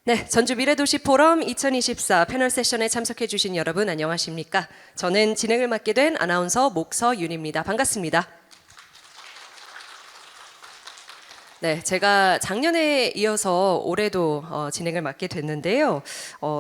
네, 전주 미래도시 포럼 2024 패널 세션에 참석해 주신 여러분 안녕하십니까? 저는 진행을 맡게 된 아나운서 목서윤입니다. 반갑습니다. 네, 제가 작년에 이어서 올해도 진행을 맡게 됐는데요.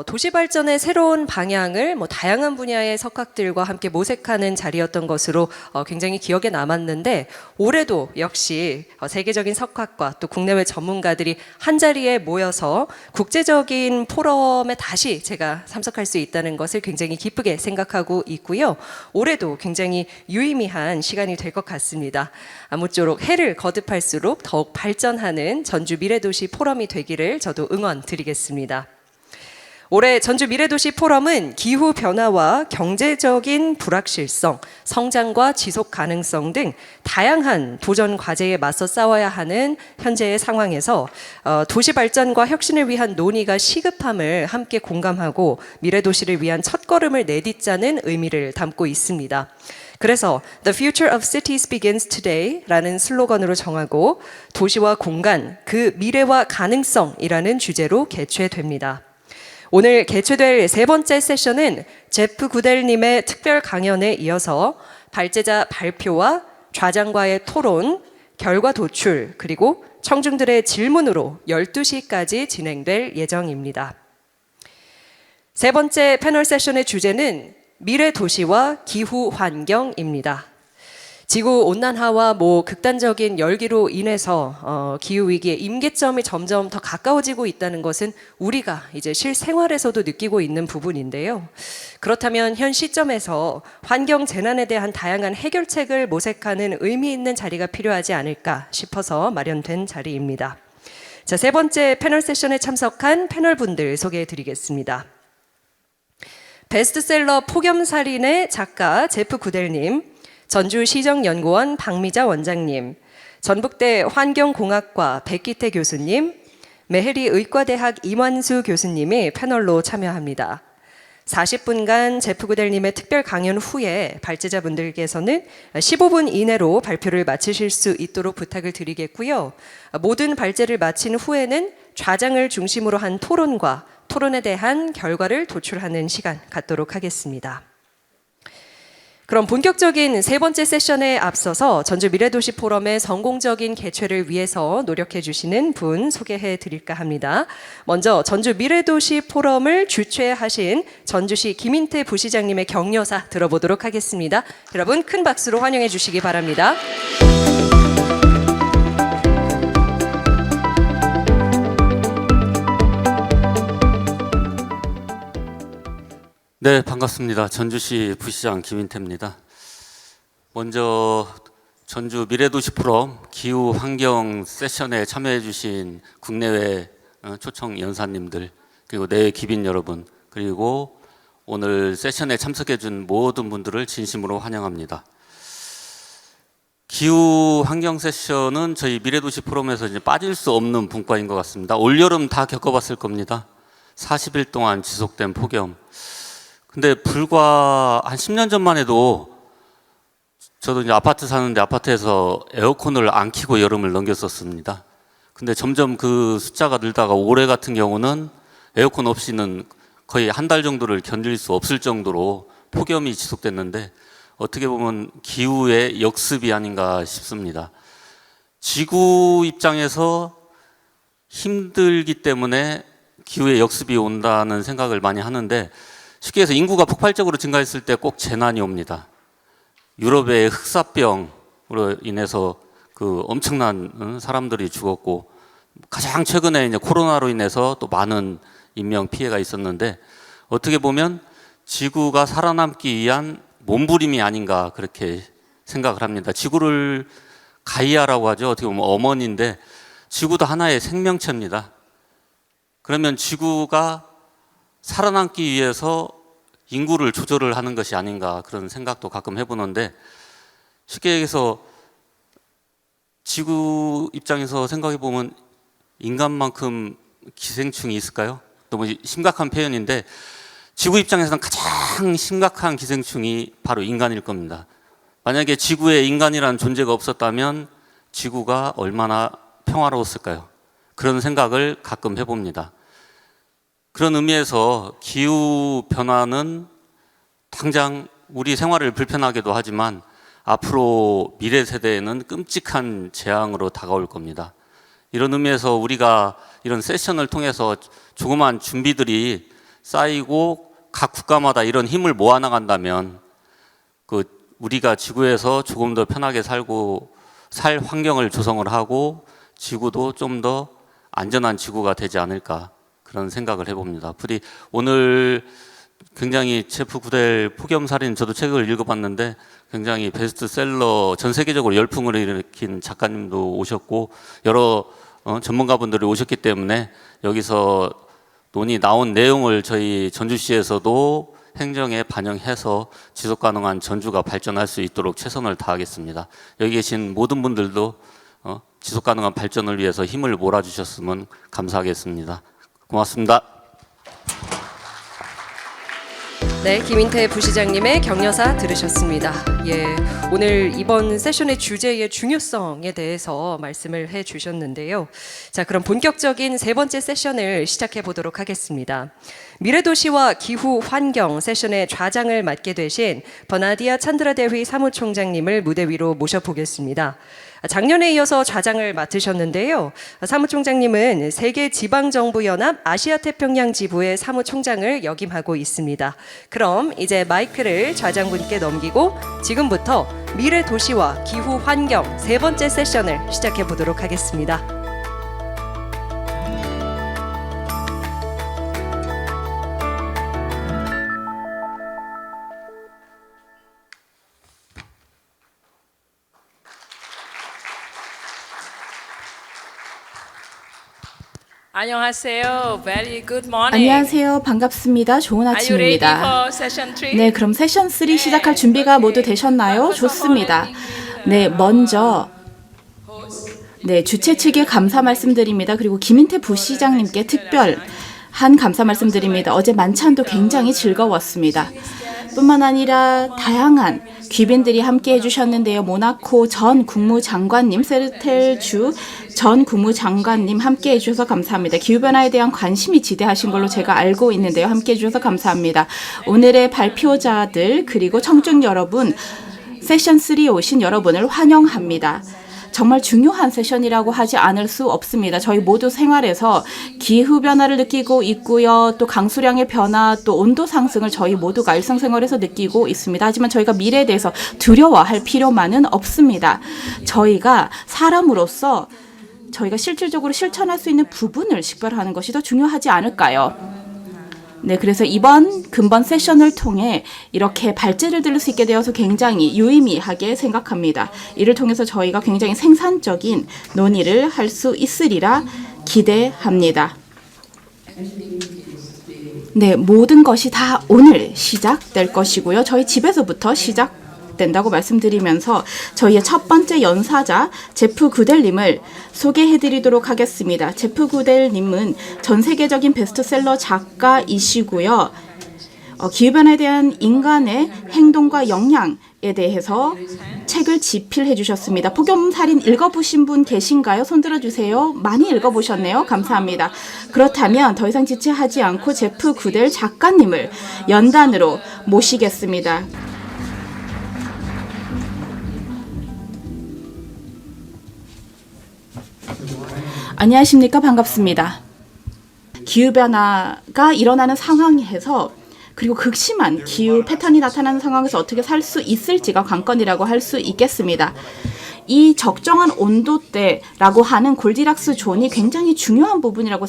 도시 발전의 새로운 방향을 다양한 분야의 석학들과 함께 모색하는 자리였던 것으로 굉장히 기억에 남았는데, 올해도 역시 세계적인 석학과 또 국내외 전문가들이 한 자리에 모여서 국제적인 포럼에 다시 제가 참석할 수 있다는 것을 굉장히 기쁘게 생각하고 있고요. 올해도 굉장히 유의미한 시간이 될 것 같습니다. 아무쪼록 해를 거듭할수록 더욱 발전하는 전주 미래도시 포럼이 되기를 저도 응원 드리겠습니다. 올해 전주 미래도시 포럼은 기후 변화와 경제적인 불확실성, 성장과 지속 가능성 등 다양한 도전 과제에 맞서 싸워야 하는 현재의 상황에서 도시 발전과 혁신을 위한 논의가 시급함을 함께 공감하고 미래도시를 위한 첫걸음을 내딛자는 의미를 담고 있습니다. 그래서 The Future of Cities Begins Today 라는 슬로건으로 정하고 도시와 공간, 그 미래와 가능성이라는 주제로 개최됩니다. 오늘 개최될 세 번째 세션은 제프 구델님의 특별 강연에 이어서 발제자 발표와 좌장과의 토론, 결과 도출, 그리고 청중들의 질문으로 12시까지 진행될 예정입니다. 세 번째 패널 세션의 주제는 미래 도시와 기후 환경입니다. 지구 온난화와 극단적인 열기로 인해서 기후 위기의 임계점이 점점 더 가까워지고 있다는 것은 우리가 이제 실생활에서도 느끼고 있는 부분인데요. 그렇다면 현 시점에서 환경 재난에 대한 다양한 해결책을 모색하는 의미 있는 자리가 필요하지 않을까 싶어서 마련된 자리입니다. 자, 세 번째 패널 세션에 참석한 패널분들 소개해 드리겠습니다. 베스트셀러 폭염살인의 작가 제프 구델님, 전주시정연구원 박미자 원장님, 전북대 환경공학과 백기태 교수님, 메헤리 의과대학 임완수 교수님이 패널로 참여합니다. 40분간 제프 구델님의 특별 강연 후에 발제자분들께서는 15분 이내로 발표를 마치실 수 있도록 부탁을 드리겠고요. 모든 발제를 마친 후에는 좌장을 중심으로 한 토론과 토론에 대한 결과를 도출하는 시간 갖도록 하겠습니다. 그럼 본격적인 세 번째 세션에 앞서서 전주 미래도시 포럼의 성공적인 개최를 위해서 노력해 주시는 분 소개해 드릴까 합니다. 먼저 전주 미래도시 포럼을 주최하신 전주시 김인태 부시장님의 격려사 들어보도록 하겠습니다. 여러분 큰 박수로 환영해 주시기 바랍니다. 네, 반갑습니다. 전주시 부시장 김인태입니다. 먼저 전주 미래도시 포럼 기후 환경 세션에 참여해 주신 국내외 초청 연사님들, 그리고 내외 기빈 여러분, 그리고 오늘 세션에 참석해 준 모든 분들을 진심으로 환영합니다. 기후 환경 세션은 저희 미래도시 포럼에서 이제 빠질 수 없는 분과인 것 같습니다. 올여름 다 겪어봤을 겁니다. 40일 동안 지속된 폭염. 근데 불과 한 10년 전만 해도 저도 이제 아파트 사는데 아파트에서 에어컨을 안 켜고 여름을 넘겼었습니다. 근데 점점 그 숫자가 늘다가 올해 같은 경우는 에어컨 없이는 거의 한 달 정도를 견딜 수 없을 정도로 폭염이 지속됐는데 어떻게 보면 기후의 역습이 아닌가 싶습니다. 지구 입장에서 힘들기 때문에 기후의 역습이 온다는 생각을 많이 하는데, 쉽게 해서 인구가 폭발적으로 증가했을 때 꼭 재난이 옵니다. 유럽의 흑사병으로 인해서 그 엄청난 사람들이 죽었고, 가장 최근에 이제 코로나로 인해서 또 많은 인명 피해가 있었는데, 어떻게 보면 지구가 살아남기 위한 몸부림이 아닌가 그렇게 생각을 합니다. 지구를 가이아라고 하죠. 어떻게 보면 어머니인데 지구도 하나의 생명체입니다. 그러면 지구가 살아남기 위해서 인구를 조절을 하는 것이 아닌가 그런 생각도 가끔 해보는데, 쉽게 얘기해서 지구 입장에서 생각해 보면 인간만큼 기생충이 있을까요? 너무 심각한 표현인데, 지구 입장에서는 가장 심각한 기생충이 바로 인간일 겁니다. 만약에 지구에 인간이라는 존재가 없었다면 지구가 얼마나 평화로웠을까요? 그런 생각을 가끔 해봅니다. 그런 의미에서 기후 변화는 당장 우리 생활을 불편하게도 하지만 앞으로 미래 세대에는 끔찍한 재앙으로 다가올 겁니다. 이런 의미에서 우리가 이런 세션을 통해서 조그만 준비들이 쌓이고 각 국가마다 이런 힘을 모아나간다면 우리가 지구에서 조금 더 편하게 살 환경을 조성을 하고 지구도 좀 더 안전한 지구가 되지 않을까 그런 생각을 해봅니다. 부디 오늘 굉장히 제프 구델 폭염살인 저도 책을 읽어봤는데 굉장히 베스트셀러 전 세계적으로 열풍을 일으킨 작가님도 오셨고 여러 전문가분들이 오셨기 때문에 여기서 논의 나온 내용을 저희 전주시에서도 행정에 반영해서 지속가능한 전주가 발전할 수 있도록 최선을 다하겠습니다. 여기 계신 모든 분들도 지속가능한 발전을 위해서 힘을 몰아주셨으면 감사하겠습니다. 고맙습니다. 네, 김인태 부시장님의 격려사 들으셨습니다. 예, 오늘 이번 세션의 주제의 중요성에 대해서 말씀을 해주셨는데요. 자, 그럼 본격적인 세 번째 세션을 시작해 보도록 하겠습니다. 미래도시와 기후 환경 세션의 좌장을 맡게 되신 버나디아 찬드라 대휘 사무총장님을 무대 위로 모셔보겠습니다. 작년에 이어서 좌장을 맡으셨는데요. 사무총장님은 세계지방정부연합 아시아태평양 지부의 사무총장을 역임하고 있습니다. 그럼 이제 마이크를 좌장분께 넘기고 지금부터 미래도시와 기후 환경 세 번째 세션을 시작해 보도록 하겠습니다. 안녕하세요. Very good morning. 안녕하세요. 반갑습니다. 좋은 Are you ready 아침입니다. for session 3? 네, 그럼 세션 3 시작할 준비가 모두 되셨나요? 좋습니다. 네, 먼저 주최 측에 감사 말씀드립니다. 그리고 김인태 부시장님께 특별한 감사 말씀드립니다. 어제 만찬도 굉장히 즐거웠습니다. 뿐만 아니라 다양한 귀빈들이 함께 해주셨는데요. 모나코 전 국무장관님, 세르텔주 전 국무장관님 함께 해주셔서 감사합니다. 기후변화에 대한 관심이 지대하신 걸로 제가 알고 있는데요. 함께 해주셔서 감사합니다. 오늘의 발표자들 그리고 청중 여러분, 세션 3에 오신 여러분을 환영합니다. 정말 중요한 세션이라고 하지 않을 수 없습니다. 저희 모두 생활에서 기후변화를 느끼고 있고요. 또 강수량의 변화, 또 온도 상승을 저희 모두가 일상생활에서 느끼고 있습니다. 하지만 저희가 미래에 대해서 두려워할 필요만은 없습니다. 저희가 사람으로서 저희가 실질적으로 실천할 수 있는 부분을 식별하는 것이 더 중요하지 않을까요? 네, 그래서 이번 근본 세션을 통해 이렇게 발제를 들을 수 있게 되어서 굉장히 유의미하게 생각합니다. 이를 통해서 저희가 굉장히 생산적인 논의를 할 수 있으리라 기대합니다. 네, 모든 것이 다 오늘 시작될 것이고요. 저희 집에서부터 시작된다고 말씀드리면서 저희의 첫 번째 연사자 제프 구델님을 소개해드리도록 하겠습니다. 제프 구델님은 전 세계적인 베스트셀러 작가이시고요. 기후변화에 대한 인간의 행동과 영향에 대해서 책을 집필해 주셨습니다. 폭염살인 읽어보신 분 계신가요? 손들어 주세요. 많이 읽어보셨네요. 감사합니다. 그렇다면 더 이상 지체하지 않고 제프 구델 작가님을 연단으로 모시겠습니다. 안녕하십니까? 반갑습니다. 기후변화가 일어나는 상황에서 그리고 극심한 기후 패턴이 나타나는 상황에서 어떻게 살 수 있을지가 관건이라고 할 수 있겠습니다. 이 적정한 온도대라고 하는 골디락스 존이 굉장히 중요한 부분이라고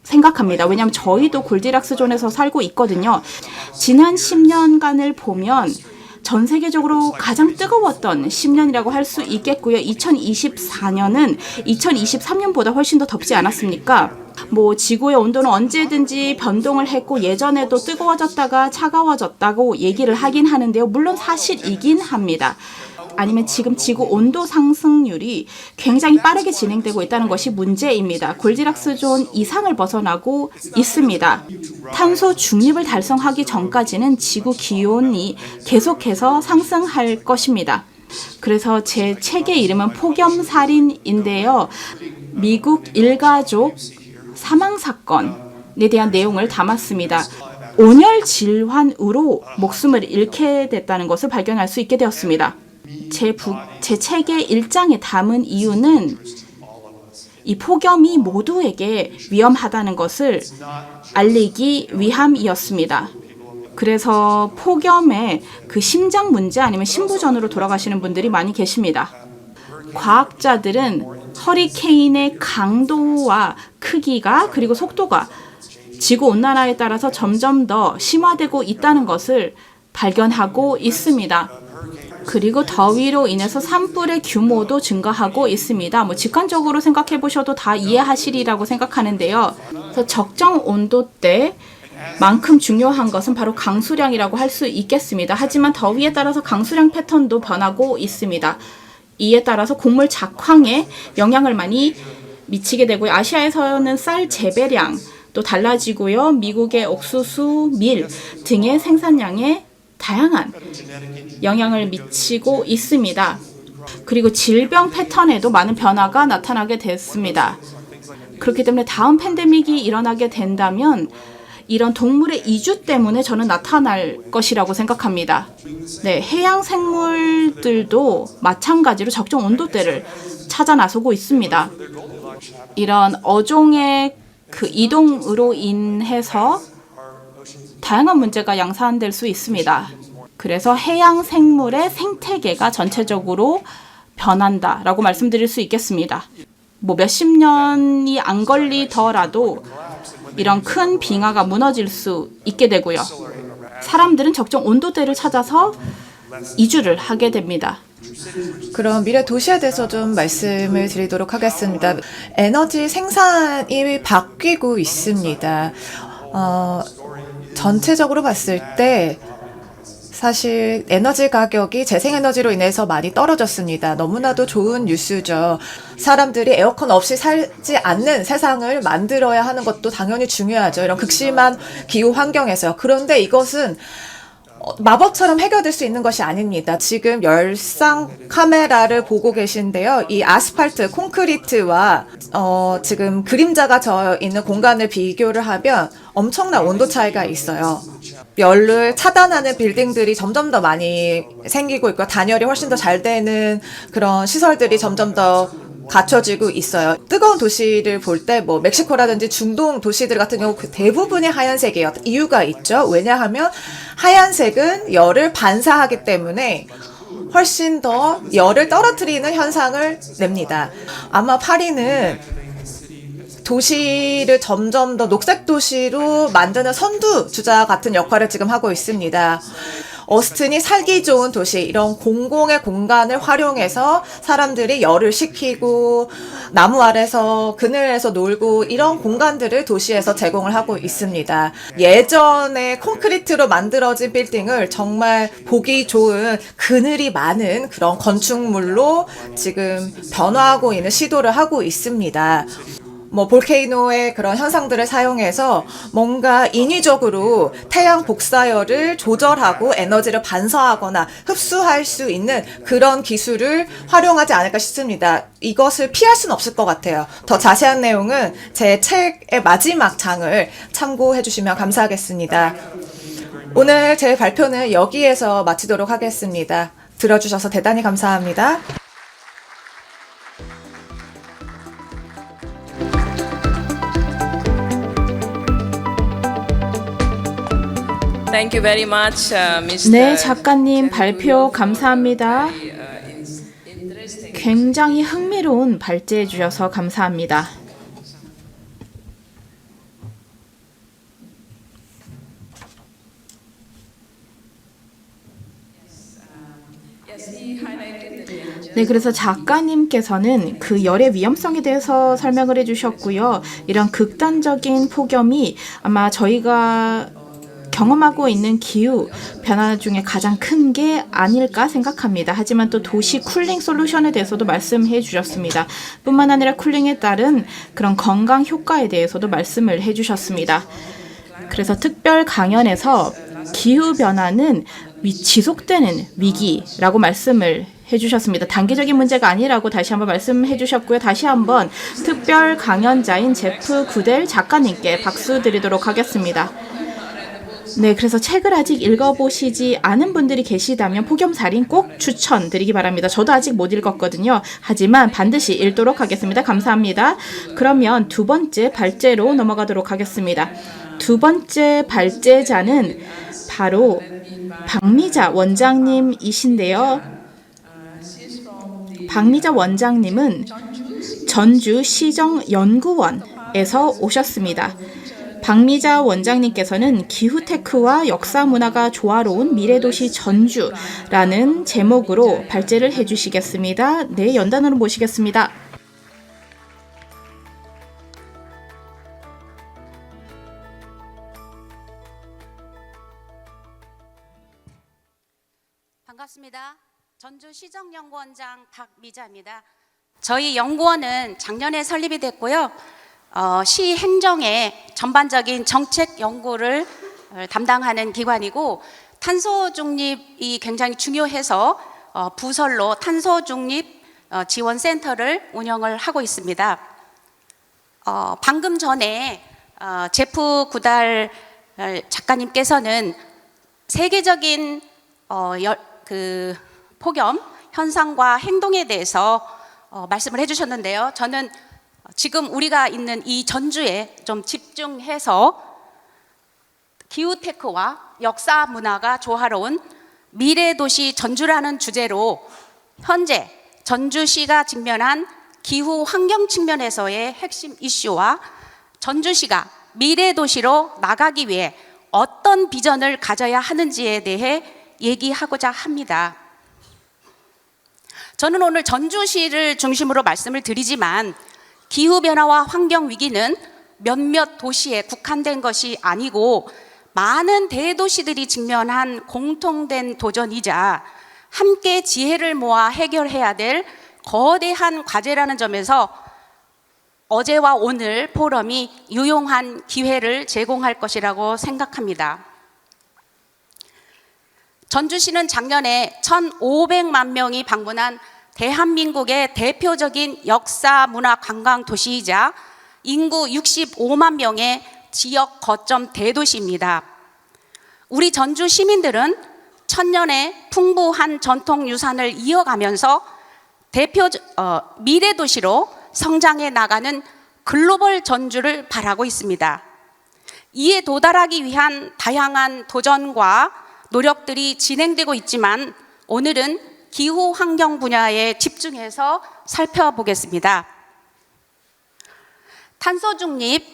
생각합니다. 왜냐하면 저희도 골디락스 존에서 살고 있거든요. 지난 10년간을 보면 전 세계적으로 가장 뜨거웠던 10년이라고 할 수 있겠고요. 2024년은 2023년보다 훨씬 더 덥지 않았습니까? 지구의 온도는 언제든지 변동을 했고 예전에도 뜨거워졌다가 차가워졌다고 얘기를 하긴 하는데요. 물론 사실이긴 합니다. 아니면 지금 지구 온도 상승률이 굉장히 빠르게 진행되고 있다는 것이 문제입니다. 골디락스 존 이상을 벗어나고 있습니다. 탄소 중립을 달성하기 전까지는 지구 기온이 계속해서 상승할 것입니다. 그래서 제 책의 이름은 폭염살인인데요. 미국 일가족 사망사건 대한 내용을 담았습니다. 온열 질환으로 목숨을 잃게 됐다는 것을 발견할 수 있게 되었습니다. 제 책의 1장에 담은 이유는 이 폭염이 모두에게 위험하다는 것을 알리기 위함이었습니다. 그래서 폭염에 그 심장 문제 아니면 심부전으로 돌아가시는 분들이 많이 계십니다. 과학자들은 허리케인의 강도와 크기가 그리고 속도가 지구온난화에 따라서 점점 더 심화되고 있다는 것을 발견하고 있습니다. 그리고 더위로 인해서 산불의 규모도 증가하고 있습니다. 직관적으로 생각해 보셔도 다 이해하시리라고 생각하는데요. 그래서 적정 온도대만큼 중요한 것은 바로 강수량이라고 할 수 있겠습니다. 하지만 더위에 따라서 강수량 패턴도 변하고 있습니다. 이에 따라서 곡물 작황에 영향을 많이 미치게 되고요. 아시아에서는 쌀 재배량 또 달라지고요. 미국의 옥수수, 밀 등의 생산량에 다양한 영향을 미치고 있습니다. 그리고 질병 패턴에도 많은 변화가 나타나게 됐습니다. 그렇기 때문에 다음 팬데믹이 일어나게 된다면 이런 동물의 이주 때문에 저는 나타날 것이라고 생각합니다. 네, 해양 생물들도 마찬가지로 적정 온도대를 찾아 나서고 있습니다. 이런 어종의 그 이동으로 인해서 다양한 문제가 양산될 수 있습니다. 그래서 해양 생물의 생태계가 전체적으로 변한다라고 말씀드릴 수 있겠습니다. 몇십 년이 안 걸리더라도 이런 큰 빙하가 무너질 수 있게 되고요. 사람들은 적정 온도대를 찾아서 이주를 하게 됩니다. 그럼 미래 도시에 대해서 좀 말씀을 드리도록 하겠습니다. 에너지 생산이 바뀌고 있습니다. 전체적으로 봤을 때 사실 에너지 가격이 재생에너지로 인해서 많이 떨어졌습니다. 너무나도 좋은 뉴스죠. 사람들이 에어컨 없이 살지 않는 세상을 만들어야 하는 것도 당연히 중요하죠. 이런 극심한 기후 환경에서. 그런데 이것은 마법처럼 해결될 수 있는 것이 아닙니다. 지금 열상 카메라를 보고 계신데요. 이 아스팔트, 콘크리트와 지금 그림자가 져 있는 공간을 비교를 하면 엄청난 온도 차이가 있어요. 열을 차단하는 빌딩들이 점점 더 많이 생기고 있고 단열이 훨씬 더 잘 되는 그런 시설들이 점점 더 갖춰지고 있어요. 뜨거운 도시를 볼 때 멕시코라든지 중동 도시들 같은 경우 대부분이 하얀색이에요. 이유가 있죠. 왜냐하면 하얀색은 열을 반사하기 때문에 훨씬 더 열을 떨어뜨리는 현상을 냅니다. 아마 파리는 도시를 점점 더 녹색 도시로 만드는 선두주자 같은 역할을 지금 하고 있습니다. 어스틴이 살기 좋은 도시, 이런 공공의 공간을 활용해서 사람들이 열을 식히고 나무 아래서 그늘에서 놀고 이런 공간들을 도시에서 제공을 하고 있습니다. 예전에 콘크리트로 만들어진 빌딩을 정말 보기 좋은 그늘이 많은 그런 건축물로 지금 변화하고 있는 시도를 하고 있습니다. 볼케이노의 그런 현상들을 사용해서 뭔가 인위적으로 태양 복사열을 조절하고 에너지를 반사하거나 흡수할 수 있는 그런 기술을 활용하지 않을까 싶습니다. 이것을 피할 수는 없을 것 같아요. 더 자세한 내용은 제 책의 마지막 장을 참고해 주시면 감사하겠습니다. 오늘 제 발표는 여기에서 마치도록 하겠습니다. 들어주셔서 대단히 감사합니다. Thank you very much, Mr. 네, 작가님 발표 감사합니다. 굉장히 흥미로운 발제해 주셔서 감사합니다. 네, 그래서 작가님께서는 그 열의 위험성에 대해서 설명을 해주셨고요. 이런 극단적인 폭염이 아마 저희가 경험하고 있는 기후 변화 중에 가장 큰 게 아닐까 생각합니다. 하지만 또 도시 쿨링 솔루션에 대해서도 말씀해 주셨습니다. 뿐만 아니라 쿨링에 따른 그런 건강 효과에 대해서도 말씀을 해 주셨습니다. 그래서 특별 강연에서 기후 변화는 지속되는 위기라고 말씀을 해주셨습니다. 단계적인 문제가 아니라고 다시 한번 말씀해 주셨고요. 다시 한번 특별 강연자인 제프 구델 작가님께 박수 드리도록 하겠습니다. 네, 그래서 책을 아직 읽어보시지 않은 분들이 계시다면 폭염살인 꼭 추천드리기 바랍니다. 저도 아직 못 읽었거든요. 하지만 반드시 읽도록 하겠습니다. 감사합니다. 그러면 두 번째 발제로 넘어가도록 하겠습니다. 두 번째 발제자는 바로 박미자 원장님이신데요. 박미자 원장님은 전주시정연구원에서 오셨습니다. 박미자 원장님께서는 기후테크와 역사문화가 조화로운 미래도시 전주라는 제목으로 발제를 해주시겠습니다. 네, 연단으로 모시겠습니다. 반갑습니다. 전주시정연구원장 박미자입니다. 저희 연구원은 작년에 설립이 됐고요. 시 행정의 전반적인 정책 연구를 담당하는 기관이고 탄소 중립이 굉장히 중요해서 부설로 탄소 중립 지원센터를 운영을 하고 있습니다. 방금 전에 제프 구달 작가님께서는 세계적인 폭염 현상과 행동에 대해서 말씀을 해주셨는데요. 저는 지금 우리가 있는 이 전주에 좀 집중해서 기후테크와 역사 문화가 조화로운 미래도시 전주라는 주제로 현재 전주시가 직면한 기후 환경 측면에서의 핵심 이슈와 전주시가 미래도시로 나가기 위해 어떤 비전을 가져야 하는지에 대해 얘기하고자 합니다. 저는 오늘 전주시를 중심으로 말씀을 드리지만 기후변화와 환경위기는 몇몇 도시에 국한된 것이 아니고 많은 대도시들이 직면한 공통된 도전이자 함께 지혜를 모아 해결해야 될 거대한 과제라는 점에서 어제와 오늘 포럼이 유용한 기회를 제공할 것이라고 생각합니다. 전주시는 작년에 1,500만 명이 방문한 대한민국의 대표적인 역사 문화 관광 도시이자 인구 65만 명의 지역 거점 대도시입니다. 우리 전주 시민들은 천년의 풍부한 전통 유산을 이어가면서 미래 도시로 성장해 나가는 글로벌 전주를 바라고 있습니다. 이에 도달하기 위한 다양한 도전과 노력들이 진행되고 있지만 오늘은 기후 환경 분야에 집중해서 살펴보겠습니다. 탄소 중립,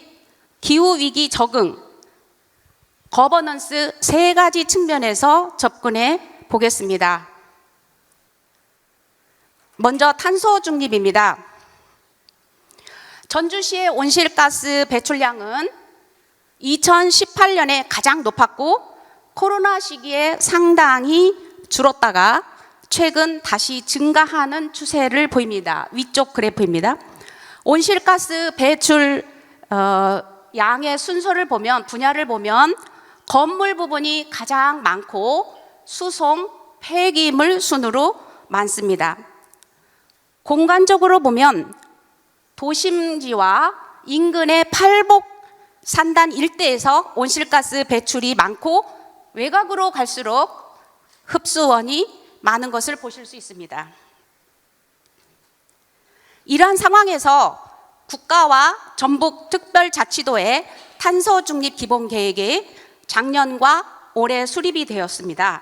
기후 위기 적응, 거버넌스 세 가지 측면에서 접근해 보겠습니다. 먼저 탄소 중립입니다. 전주시의 온실가스 배출량은 2018년에 가장 높았고 코로나 시기에 상당히 줄었다가 최근 다시 증가하는 추세를 보입니다. 위쪽 그래프입니다. 온실가스 배출 양의 순서를 보면 분야를 보면 건물 부분이 가장 많고 수송, 폐기물 순으로 많습니다. 공간적으로 보면 도심지와 인근의 팔복 산단 일대에서 온실가스 배출이 많고 외곽으로 갈수록 흡수원이 많은 것을 보실 수 있습니다. 이러한 상황에서 국가와 전북특별자치도의 탄소 중립 기본 계획이 작년과 올해 수립이 되었습니다.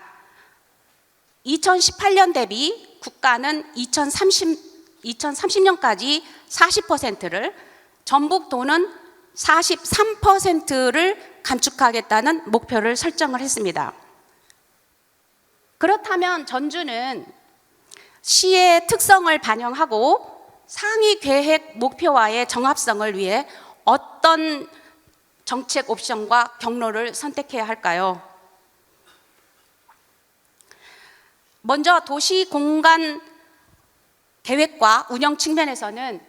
2018년 대비 국가는 2030년까지 40%를, 전북도는 43%를 감축하겠다는 목표를 설정을 했습니다. 그렇다면 전주는 시의 특성을 반영하고 상위 계획 목표와의 정합성을 위해 어떤 정책 옵션과 경로를 선택해야 할까요? 먼저 도시 공간 계획과 운영 측면에서는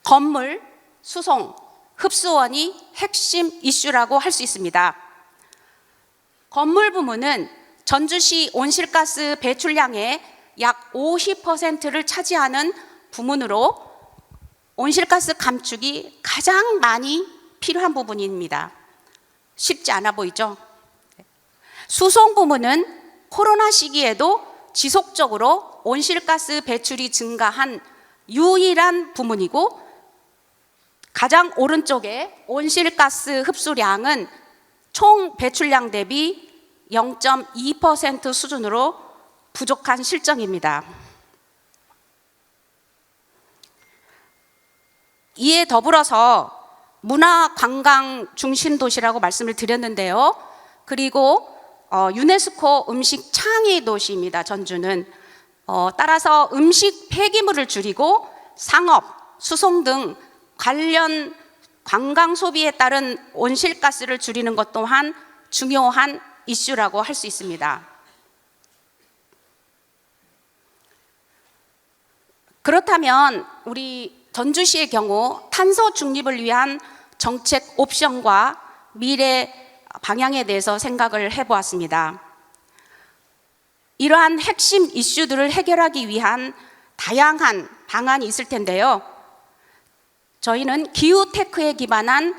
건물, 수송, 흡수원이 핵심 이슈라고 할 수 있습니다. 건물 부문은 전주시 온실가스 배출량의 약 50%를 차지하는 부문으로 온실가스 감축이 가장 많이 필요한 부분입니다. 쉽지 않아 보이죠? 수송 부문은 코로나 시기에도 지속적으로 온실가스 배출이 증가한 유일한 부문이고, 가장 오른쪽에 온실가스 흡수량은 총 배출량 대비 0.2% 수준으로 부족한 실정입니다. 이에 더불어서 문화 관광 중심 도시라고 말씀을 드렸는데요. 그리고 유네스코 음식 창의 도시입니다. 전주는. 따라서 음식 폐기물을 줄이고 상업, 수송 등 관련 관광 소비에 따른 온실가스를 줄이는 것 또한 중요한 이슈라고 할 수 있습니다. 그렇다면 우리 전주시의 경우 탄소 중립을 위한 정책 옵션과 미래 방향에 대해서 생각을 해보았습니다. 이러한 핵심 이슈들을 해결하기 위한 다양한 방안이 있을 텐데요. 저희는 기후테크에 기반한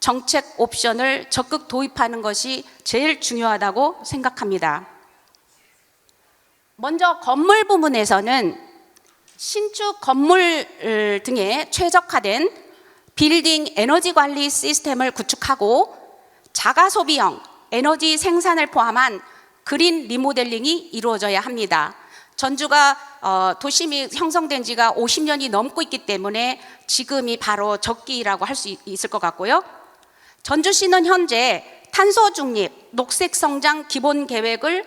정책 옵션을 적극 도입하는 것이 제일 중요하다고 생각합니다. 먼저 건물 부문에서는 신축 건물 등에 최적화된 빌딩 에너지 관리 시스템을 구축하고 자가 소비형 에너지 생산을 포함한 그린 리모델링이 이루어져야 합니다. 전주가 도심이 형성된 지가 50년이 넘고 있기 때문에 지금이 바로 적기라고 할 수 있을 것 같고요. 전주시는 현재 탄소 중립, 녹색 성장 기본 계획을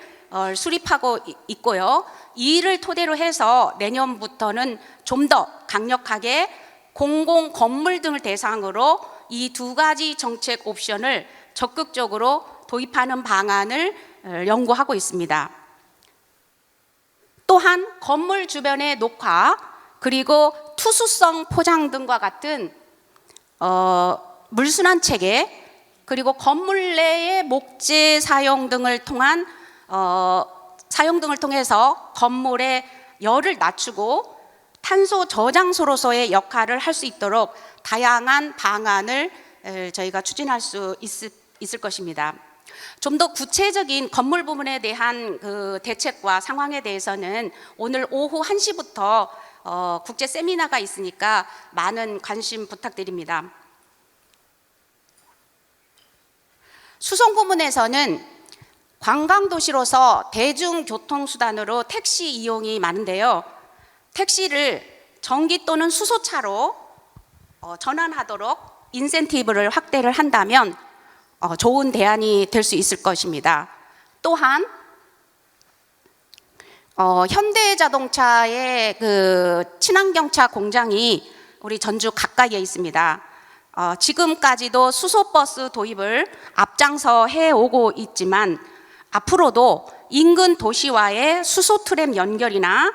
수립하고 있고요. 이 일을 토대로 해서 내년부터는 좀 더 강력하게 공공 건물 등을 대상으로 이 두 가지 정책 옵션을 적극적으로 도입하는 방안을 연구하고 있습니다. 또한 건물 주변의 녹화, 그리고 투수성 포장 등과 같은 물순환 체계, 그리고 건물 내의 목재 사용 등을 통해서 건물의 열을 낮추고 탄소 저장소로서의 역할을 할 수 있도록 다양한 방안을 저희가 추진할 수 있을 것입니다. 좀 더 구체적인 건물 부문에 대한 그 대책과 상황에 대해서는 오늘 오후 1시부터 국제 세미나가 있으니까 많은 관심 부탁드립니다. 수송 부문에서는 관광도시로서 대중교통수단으로 택시 이용이 많은데요. 택시를 전기 또는 수소차로 전환하도록 인센티브를 확대를 한다면 좋은 대안이 될 수 있을 것입니다. 또한 현대자동차의 그 친환경차 공장이 우리 전주 가까이에 있습니다. 지금까지도 수소버스 도입을 앞장서 해오고 있지만 앞으로도 인근 도시와의 수소 트램 연결이나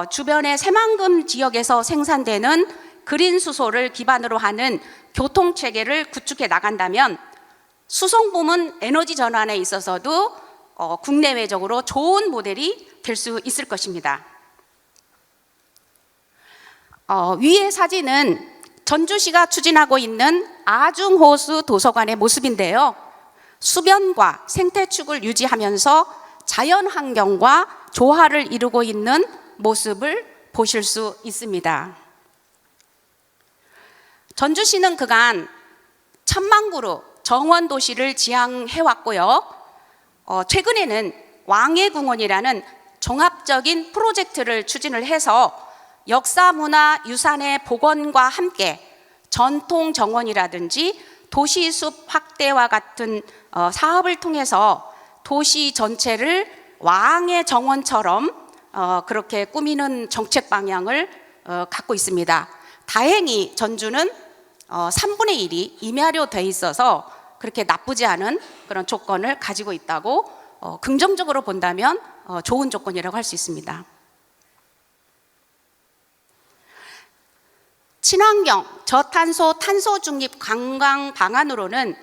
주변의 새만금 지역에서 생산되는 그린 수소를 기반으로 하는 교통 체계를 구축해 나간다면 수송 부문 에너지 전환에 있어서도 국내외적으로 좋은 모델이 될 수 있을 것입니다. 위의 사진은 전주시가 추진하고 있는 아중호수 도서관의 모습인데요. 수변과 생태축을 유지하면서 자연환경과 조화를 이루고 있는 모습을 보실 수 있습니다. 전주시는 그간 1000만 그루 정원도시를 지향해왔고요. 최근에는 왕예궁원이라는 종합적인 프로젝트를 추진을 해서 역사문화유산의 복원과 함께 전통 정원이라든지 도시숲 확대와 같은 사업을 통해서 도시 전체를 왕의 정원처럼 그렇게 꾸미는 정책 방향을 갖고 있습니다. 다행히 전주는 3분의 1이 임야로 돼 있어서 그렇게 나쁘지 않은 그런 조건을 가지고 있다고 긍정적으로 본다면 좋은 조건이라고 할 수 있습니다. 친환경, 저탄소, 탄소 중립 관광 방안으로는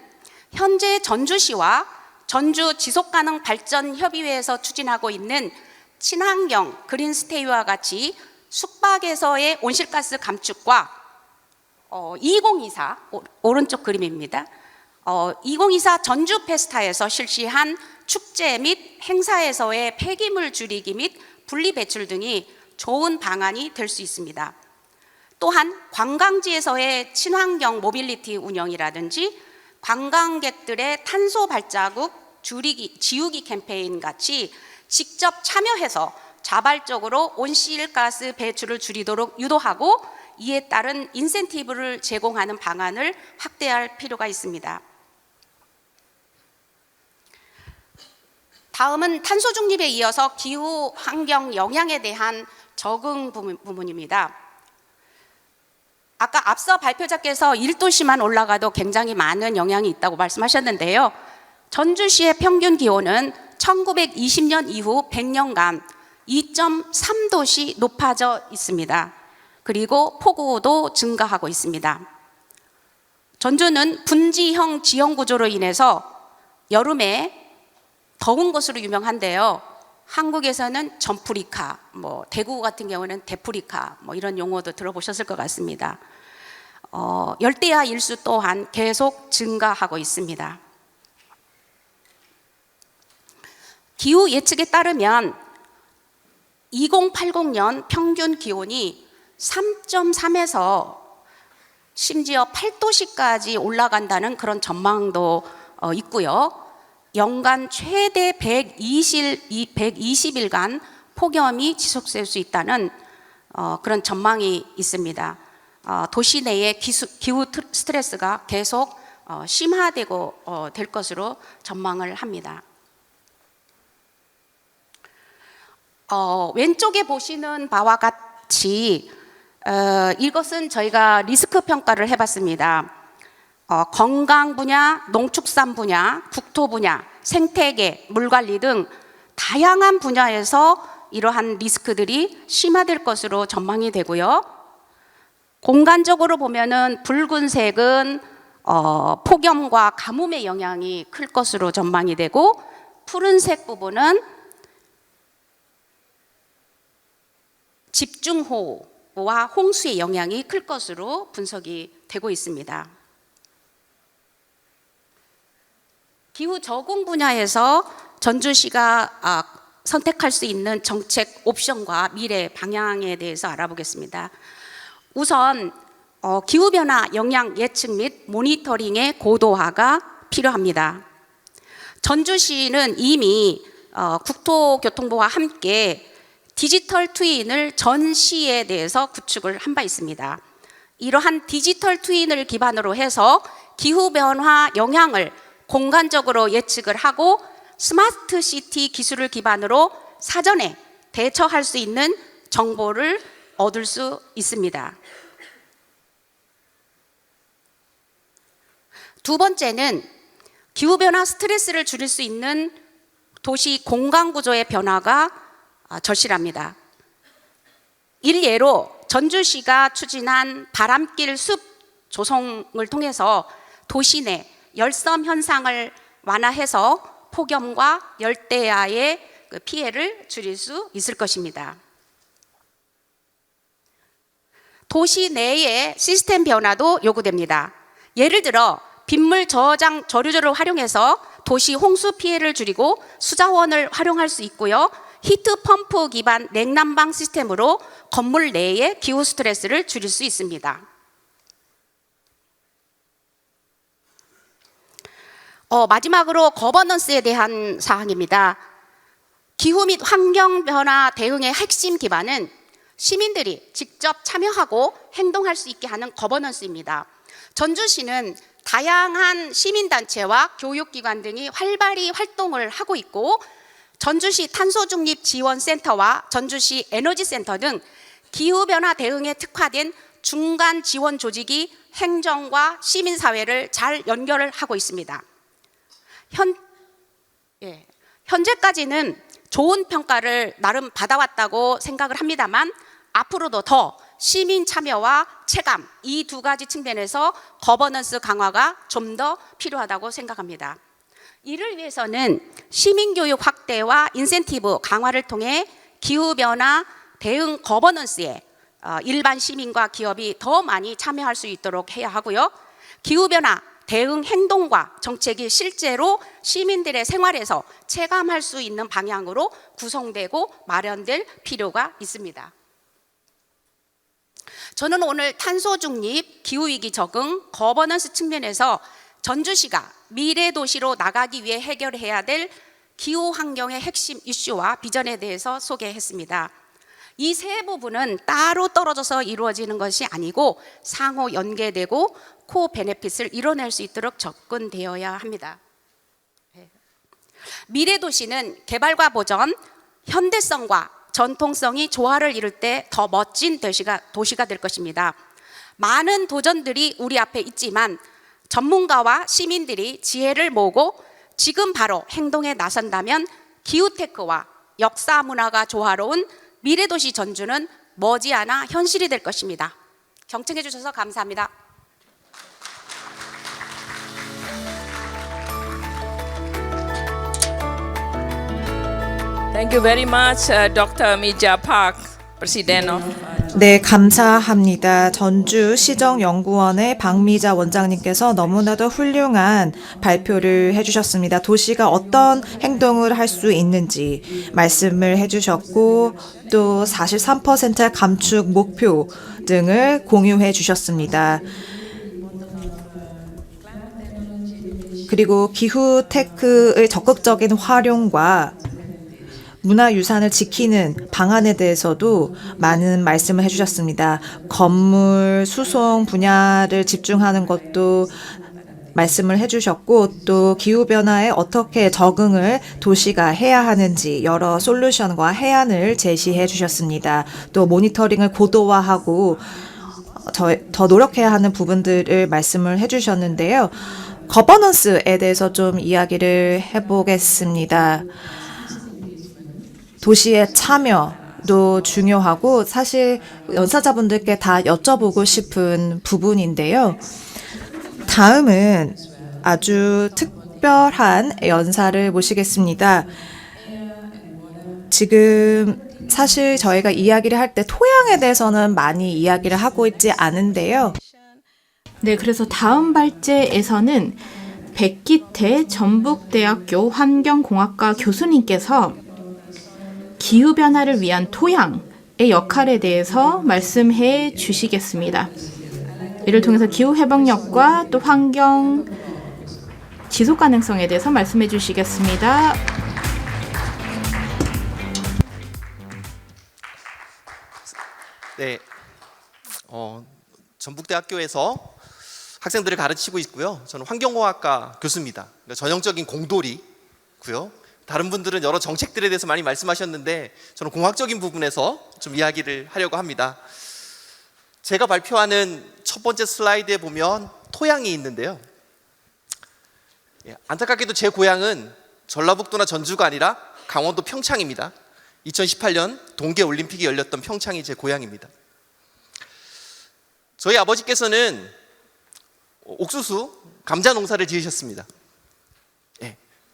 현재 전주시와 전주 지속가능 발전 협의회에서 추진하고 있는 친환경 그린스테이와 같이 숙박에서의 온실가스 감축과 2024 오른쪽 그림입니다. 2024 전주 페스타에서 실시한 축제 및 행사에서의 폐기물 줄이기 및 분리 배출 등이 좋은 방안이 될 수 있습니다. 또한 관광지에서의 친환경 모빌리티 운영이라든지 관광객들의 탄소 발자국 지우기 캠페인 같이 직접 참여해서 자발적으로 온실가스 배출을 줄이도록 유도하고 이에 따른 인센티브를 제공하는 방안을 확대할 필요가 있습니다. 다음은 탄소 중립에 이어서 기후 환경 영향에 대한 적응 부분입니다. 아까 앞서 발표자께서 1도씨만 올라가도 굉장히 많은 영향이 있다고 말씀하셨는데요. 전주시의 평균 기온은 1920년 이후 100년간 2.3도씩 높아져 있습니다. 그리고 폭우도 증가하고 있습니다. 전주는 분지형 지형 구조로 인해서 여름에 더운 것으로 유명한데요. 한국에서는 전프리카, 대구 같은 경우는 대프리카, 이런 용어도 들어보셨을 것 같습니다. 열대야 일수 또한 계속 증가하고 있습니다. 기후 예측에 따르면 2080년 평균 기온이 3.3에서 심지어 8도씨까지 올라간다는 그런 전망도 있고요. 연간 최대 120일간 폭염이 지속될 수 있다는 그런 전망이 있습니다. 도시 내의 기후 스트레스가 계속 심화되고 될 것으로 전망을 합니다. 왼쪽에 보시는 바와 같이 이것은 저희가 리스크 평가를 해봤습니다. 건강 분야, 농축산 분야, 국토 분야, 생태계, 물관리 등 다양한 분야에서 이러한 리스크들이 심화될 것으로 전망이 되고요. 공간적으로 보면은 붉은색은 폭염과 가뭄의 영향이 클 것으로 전망이 되고, 푸른색 부분은 집중호우와 홍수의 영향이 클 것으로 분석이 되고 있습니다. 기후 적응 분야에서 전주시가 선택할 수 있는 정책 옵션과 미래 방향에 대해서 알아보겠습니다. 우선 기후변화 영향 예측 및 모니터링의 고도화가 필요합니다. 전주시는 이미 국토교통부와 함께 디지털 트윈을 전 시에 대해서 구축을 한 바 있습니다. 이러한 디지털 트윈을 기반으로 해서 기후변화 영향을 공간적으로 예측을 하고 스마트 시티 기술을 기반으로 사전에 대처할 수 있는 정보를 얻을 수 있습니다. 두 번째는 기후변화 스트레스를 줄일 수 있는 도시 공간 구조의 변화가 절실합니다. 일례로 전주시가 추진한 바람길 숲 조성을 통해서 도시 내 열섬 현상을 완화해서 폭염과 열대야의 피해를 줄일 수 있을 것입니다. 도시 내의 시스템 변화도 요구됩니다. 예를 들어 빗물 저장 저류조를 활용해서 도시 홍수 피해를 줄이고 수자원을 활용할 수 있고요. 히트 펌프 기반 냉난방 시스템으로 건물 내의 기후 스트레스를 줄일 수 있습니다. 마지막으로 거버넌스에 대한 사항입니다. 기후 및 환경 변화 대응의 핵심 기반은 시민들이 직접 참여하고 행동할 수 있게 하는 거버넌스입니다. 전주시는 다양한 시민단체와 교육기관 등이 활발히 활동을 하고 있고, 전주시 탄소중립지원센터와 전주시 에너지센터 등 기후변화 대응에 특화된 중간 지원 조직이 행정과 시민사회를 잘 연결을 하고 있습니다. 현재까지는 좋은 평가를 나름 받아왔다고 생각을 합니다만, 앞으로도 더 시민 참여와 체감, 이 두 가지 측면에서 거버넌스 강화가 좀 더 필요하다고 생각합니다. 이를 위해서는 시민교육 확대와 인센티브 강화를 통해 기후변화 대응 거버넌스에 일반 시민과 기업이 더 많이 참여할 수 있도록 해야 하고요. 기후변화 대응 행동과 정책이 실제로 시민들의 생활에서 체감할 수 있는 방향으로 구성되고 마련될 필요가 있습니다. 저는 오늘 탄소 중립, 기후위기 적응, 거버넌스 측면에서 전주시가 미래 도시로 나가기 위해 해결해야 될 기후 환경의 핵심 이슈와 비전에 대해서 소개했습니다. 이 세 부분은 따로 떨어져서 이루어지는 것이 아니고 상호 연계되고 코 베네핏을 이뤄낼 수 있도록 접근되어야 합니다. 미래 도시는 개발과 보전, 현대성과 전통성이 조화를 이룰 때 더 멋진 도시가 될 것입니다. 많은 도전들이 우리 앞에 있지만 전문가와 시민들이 지혜를 모으고 지금 바로 행동에 나선다면 기후테크와 역사 문화가 조화로운 미래도시 전주는 머지않아 현실이 될 것입니다. 경청해 주셔서 감사합니다. Thank you very much, Dr. Mija Park, President of. 네, 감사합니다. 전주시정연구원의 박미자 원장님께서 너무나도 훌륭한 발표를 해주셨습니다. 도시가 어떤 행동을 할 수 있는지 말씀을 해주셨고 또 43% 감축 목표 등을 공유해 주셨습니다. 그리고 기후 테크의 적극적인 활용과 문화유산을 지키는 방안에 대해서도 많은 말씀을 해주셨습니다. 건물, 수송 분야를 집중하는 것도 말씀을 해주셨고 또 기후변화에 어떻게 적응을 도시가 해야 하는지 여러 솔루션과 해안을 제시해 주셨습니다. 또 모니터링을 고도화하고 더 노력해야 하는 부분들을 말씀을 해주셨는데요. 거버넌스에 대해서 좀 이야기를 해보겠습니다. 도시의 참여도 중요하고 사실 연사자분들께 다 여쭤보고 싶은 부분인데요. 다음은 아주 특별한 연사를 모시겠습니다. 지금 사실 저희가 이야기를 할 때 토양에 대해서는 많이 이야기를 하고 있지 않은데요. 네, 그래서 다음 발제에서는 백기태 전북대학교 환경공학과 교수님께서 기후변화를 위한 토양의 역할에 대해서 말씀해 주시겠습니다. 이를 통해서 기후회복력과 또 환경 지속가능성에 대해서 말씀해 주시겠습니다. 네, 전북대학교에서 학생들을 가르치고 있고요. 저는 환경공학과 교수입니다. 그러니까 전형적인 공돌이고요. 다른 분들은 여러 정책들에 대해서 많이 말씀하셨는데 저는 공학적인 부분에서 좀 이야기를 하려고 합니다. 제가 발표하는 첫 번째 슬라이드에 보면 토양이 있는데요. 안타깝게도 제 고향은 전라북도나 전주가 아니라 강원도 평창입니다. 2018년 동계올림픽이 열렸던 평창이 제 고향입니다. 저희 아버지께서는 옥수수, 감자 농사를 지으셨습니다.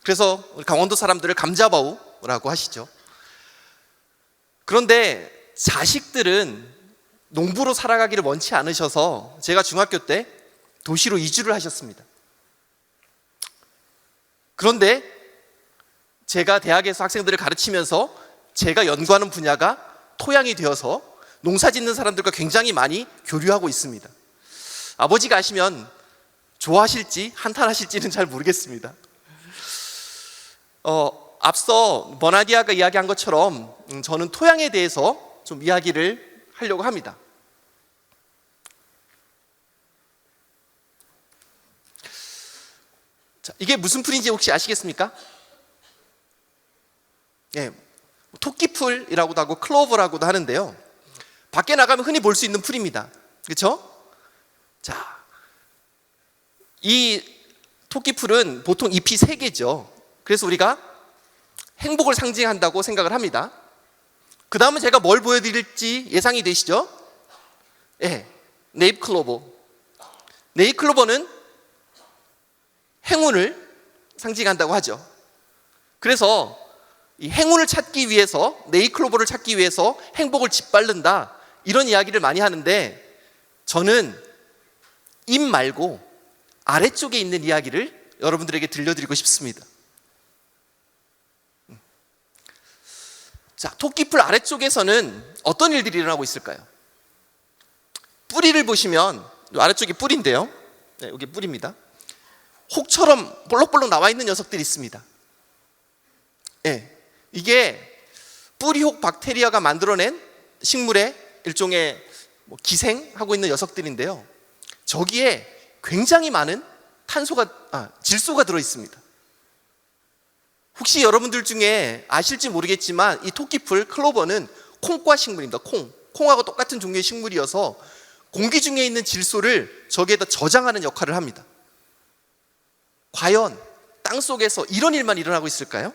그래서 강원도 사람들을 감자바우라고 하시죠. 그런데 자식들은 농부로 살아가기를 원치 않으셔서 제가 중학교 때 도시로 이주를 하셨습니다. 그런데 제가 대학에서 학생들을 가르치면서 제가 연구하는 분야가 토양이 되어서 농사 짓는 사람들과 굉장히 많이 교류하고 있습니다. 아버지가 아시면 좋아하실지 한탄하실지는 잘 모르겠습니다. 앞서 버나디아가 이야기한 것처럼 저는 토양에 대해서 좀 이야기를 하려고 합니다. 자, 이게 무슨 풀인지 혹시 아시겠습니까? 예, 토끼풀이라고도 하고 클로버라고도 하는데요. 밖에 나가면 흔히 볼 수 있는 풀입니다. 그렇죠? 자, 이 토끼풀은 보통 잎이 3개죠. 그래서 우리가 행복을 상징한다고 생각을 합니다. 그 다음은 제가 뭘 보여드릴지 예상이 되시죠? 예, 네잎클로버. 네잎클로버는 행운을 상징한다고 하죠. 그래서 이 행운을 찾기 위해서, 네이클로버를 찾기 위해서 행복을 짓밟는다, 이런 이야기를 많이 하는데, 저는 입 말고 아래쪽에 있는 이야기를 여러분들에게 들려드리고 싶습니다. 자, 토끼풀 아래쪽에서는 어떤 일들이 일어나고 있을까요? 뿌리를 보시면, 아래쪽이 뿌리인데요. 네, 여기 뿌리입니다. 혹처럼 볼록볼록 나와 있는 녀석들이 있습니다. 네, 이게 뿌리혹 박테리아가 만들어낸 식물의 일종의 기생하고 있는 녀석들인데요. 저기에 굉장히 많은 질소가 들어 있습니다. 혹시 여러분들 중에 아실지 모르겠지만 이 토끼풀 클로버는 콩과 식물입니다. 콩하고 똑같은 종류의 식물이어서 공기 중에 있는 질소를 저기에다 저장하는 역할을 합니다. 과연 땅 속에서 이런 일만 일어나고 있을까요?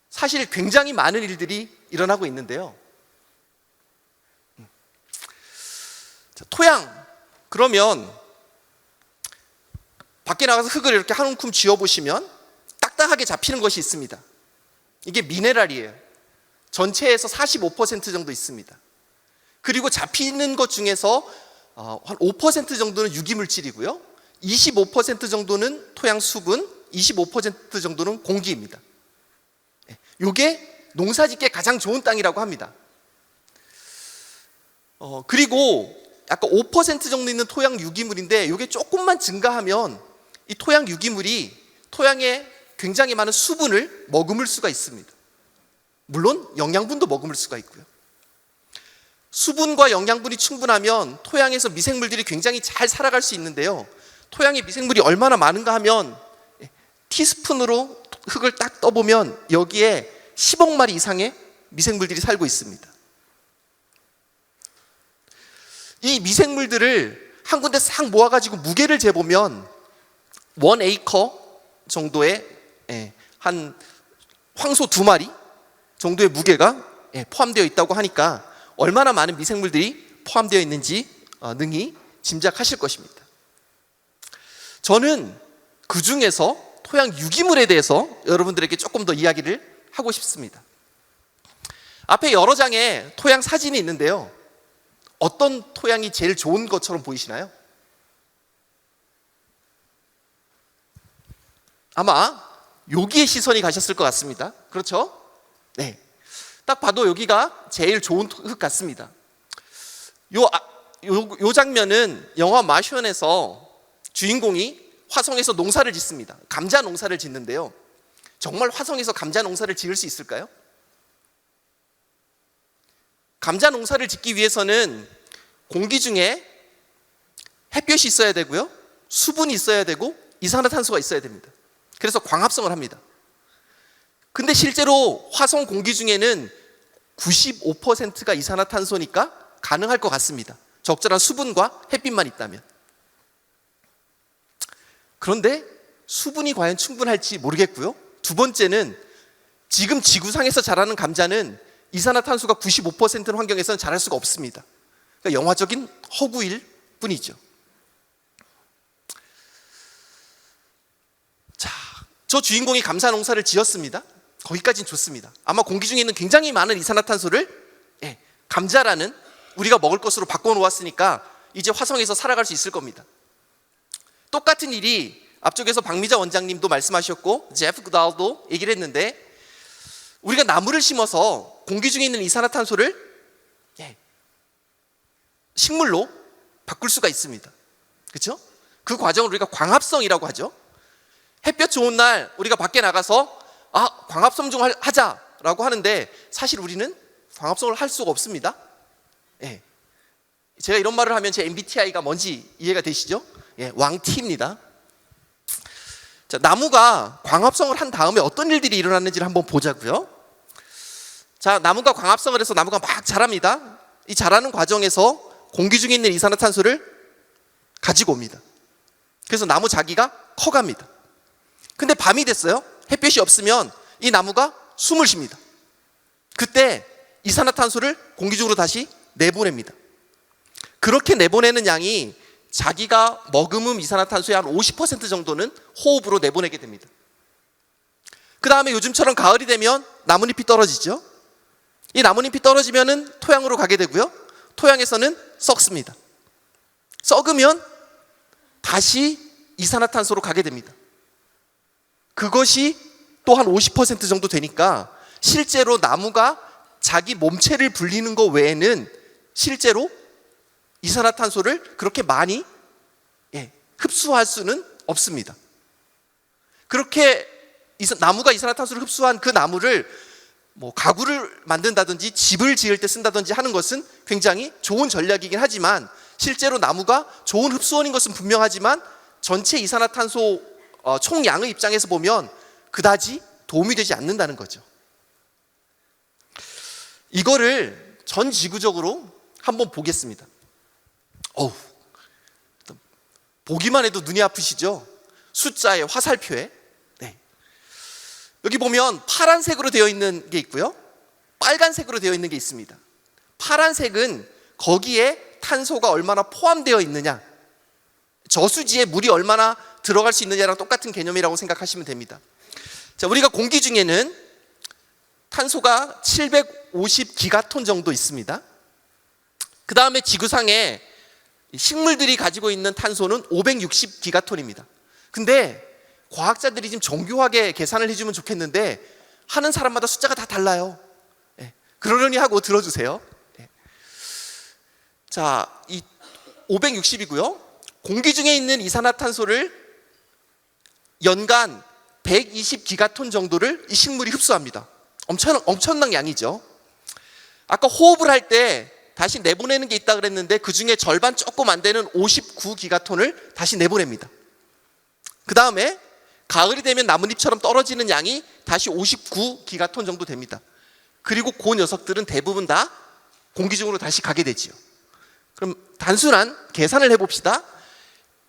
사실 굉장히 많은 일들이 일어나고 있는데요. 자, 토양, 그러면 밖에 나가서 흙을 이렇게 한 움큼 쥐어보시면 딱딱하게 잡히는 것이 있습니다. 이게 미네랄이에요. 전체에서 45% 정도 있습니다. 그리고 잡히는 것 중에서 한 5% 정도는 유기물질이고요, 25% 정도는 토양 수분, 25% 정도는 공기입니다. 이게 농사짓기에 가장 좋은 땅이라고 합니다. 그리고 약간 5% 정도 있는 토양 유기물인데, 이게 조금만 증가하면 이 토양 유기물이 토양에 굉장히 많은 수분을 머금을 수가 있습니다. 물론 영양분도 머금을 수가 있고요. 수분과 영양분이 충분하면 토양에서 미생물들이 굉장히 잘 살아갈 수 있는데요. 토양에 미생물이 얼마나 많은가 하면 티스푼으로 흙을 딱 떠보면 여기에 10억 마리 이상의 미생물들이 살고 있습니다. 이 미생물들을 한 군데 싹 모아가지고 무게를 재보면 1에이커 정도의 한 황소 2마리 정도의 무게가 포함되어 있다고 하니까 얼마나 많은 미생물들이 포함되어 있는지 능히 짐작하실 것입니다. 저는 그 중에서 토양 유기물에 대해서 여러분들에게 조금 더 이야기를 하고 싶습니다. 앞에 여러 장의 토양 사진이 있는데요. 어떤 토양이 제일 좋은 것처럼 보이시나요? 아마 여기에 시선이 가셨을 것 같습니다. 그렇죠? 네. 딱 봐도 여기가 제일 좋은 흙 같습니다. 요 장면은 영화 마션에서 주인공이 화성에서 농사를 짓습니다. 감자 농사를 짓는데요. 정말 화성에서 감자 농사를 지을 수 있을까요? 감자 농사를 짓기 위해서는 공기 중에 햇볕이 있어야 되고요, 수분이 있어야 되고 이산화탄소가 있어야 됩니다. 그래서 광합성을 합니다. 근데 실제로 화성 공기 중에는 95%가 이산화탄소니까 가능할 것 같습니다. 적절한 수분과 햇빛만 있다면. 그런데 수분이 과연 충분할지 모르겠고요. 두 번째는 지금 지구상에서 자라는 감자는 이산화탄소가 95%는 환경에서는 자랄 수가 없습니다. 그러니까 영화적인 허구일 뿐이죠. 자, 저 주인공이 감자 농사를 지었습니다. 거기까지는 좋습니다. 아마 공기 중에 있는 굉장히 많은 이산화탄소를 감자라는 우리가 먹을 것으로 바꿔놓았으니까 이제 화성에서 살아갈 수 있을 겁니다. 똑같은 일이 앞쪽에서 박미자 원장님도 말씀하셨고 제프 그다우도 얘기를 했는데, 우리가 나무를 심어서 공기 중에 있는 이산화탄소를 식물로 바꿀 수가 있습니다. 그렇죠? 그 과정을 우리가 광합성이라고 하죠. 햇볕 좋은 날 우리가 밖에 나가서 광합성 좀 하자라고 하는데, 사실 우리는 광합성을 할 수가 없습니다. 제가 이런 말을 하면 제 MBTI가 뭔지 이해가 되시죠? 왕T입니다. 자, 나무가 광합성을 한 다음에 어떤 일들이 일어났는지를 한번 보자고요. 자, 나무가 광합성을 해서 나무가 막 자랍니다. 이 자라는 과정에서 공기 중에 있는 이산화탄소를 가지고 옵니다. 그래서 나무 자기가 커갑니다. 근데 밤이 됐어요. 햇볕이 없으면 이 나무가 숨을 쉽니다. 그때 이산화탄소를 공기 중으로 다시 내보냅니다. 그렇게 내보내는 양이 자기가 머금은 이산화탄소의 한 50% 정도는 호흡으로 내보내게 됩니다. 그 다음에 요즘처럼 가을이 되면 나뭇잎이 떨어지죠. 이 나뭇잎이 떨어지면은 토양으로 가게 되고요. 토양에서는 썩습니다. 썩으면 다시 이산화탄소로 가게 됩니다. 그것이 또 한 50% 정도 되니까 실제로 나무가 자기 몸체를 불리는 것 외에는 실제로 이산화탄소를 그렇게 많이 흡수할 수는 없습니다. 그렇게 나무가 이산화탄소를 흡수한 그 나무를 뭐 가구를 만든다든지 집을 지을 때 쓴다든지 하는 것은 굉장히 좋은 전략이긴 하지만 실제로 나무가 좋은 흡수원인 것은 분명하지만 전체 이산화탄소 총량의 입장에서 보면 그다지 도움이 되지 않는다는 거죠. 이거를 전 지구적으로 한번 보겠습니다. 보기만 해도 눈이 아프시죠? 숫자에 화살표에. 네. 여기 보면 파란색으로 되어 있는 게 있고요. 빨간색으로 되어 있는 게 있습니다. 파란색은 거기에 탄소가 얼마나 포함되어 있느냐, 저수지에 물이 얼마나 들어갈 수 있느냐랑 똑같은 개념이라고 생각하시면 됩니다. 자, 우리가 공기 중에는 탄소가 750기가톤 정도 있습니다. 그 다음에 지구상에 식물들이 가지고 있는 탄소는 560기가톤입니다. 근데 과학자들이 좀 정교하게 계산을 해주면 좋겠는데 하는 사람마다 숫자가 다 달라요. 그러려니 하고 들어주세요. 자, 이 560이고요. 공기 중에 있는 이산화탄소를 연간 120기가톤 정도를 이 식물이 흡수합니다. 엄청난 양이죠. 아까 호흡을 할 때 다시 내보내는 게 있다 그랬는데 그 중에 절반 조금 안 되는 59기가톤을 다시 내보냅니다. 그 다음에 가을이 되면 나뭇잎처럼 떨어지는 양이 다시 59기가톤 정도 됩니다. 그리고 그 녀석들은 대부분 다 공기 중으로 다시 가게 되지요. 그럼 단순한 계산을 해봅시다.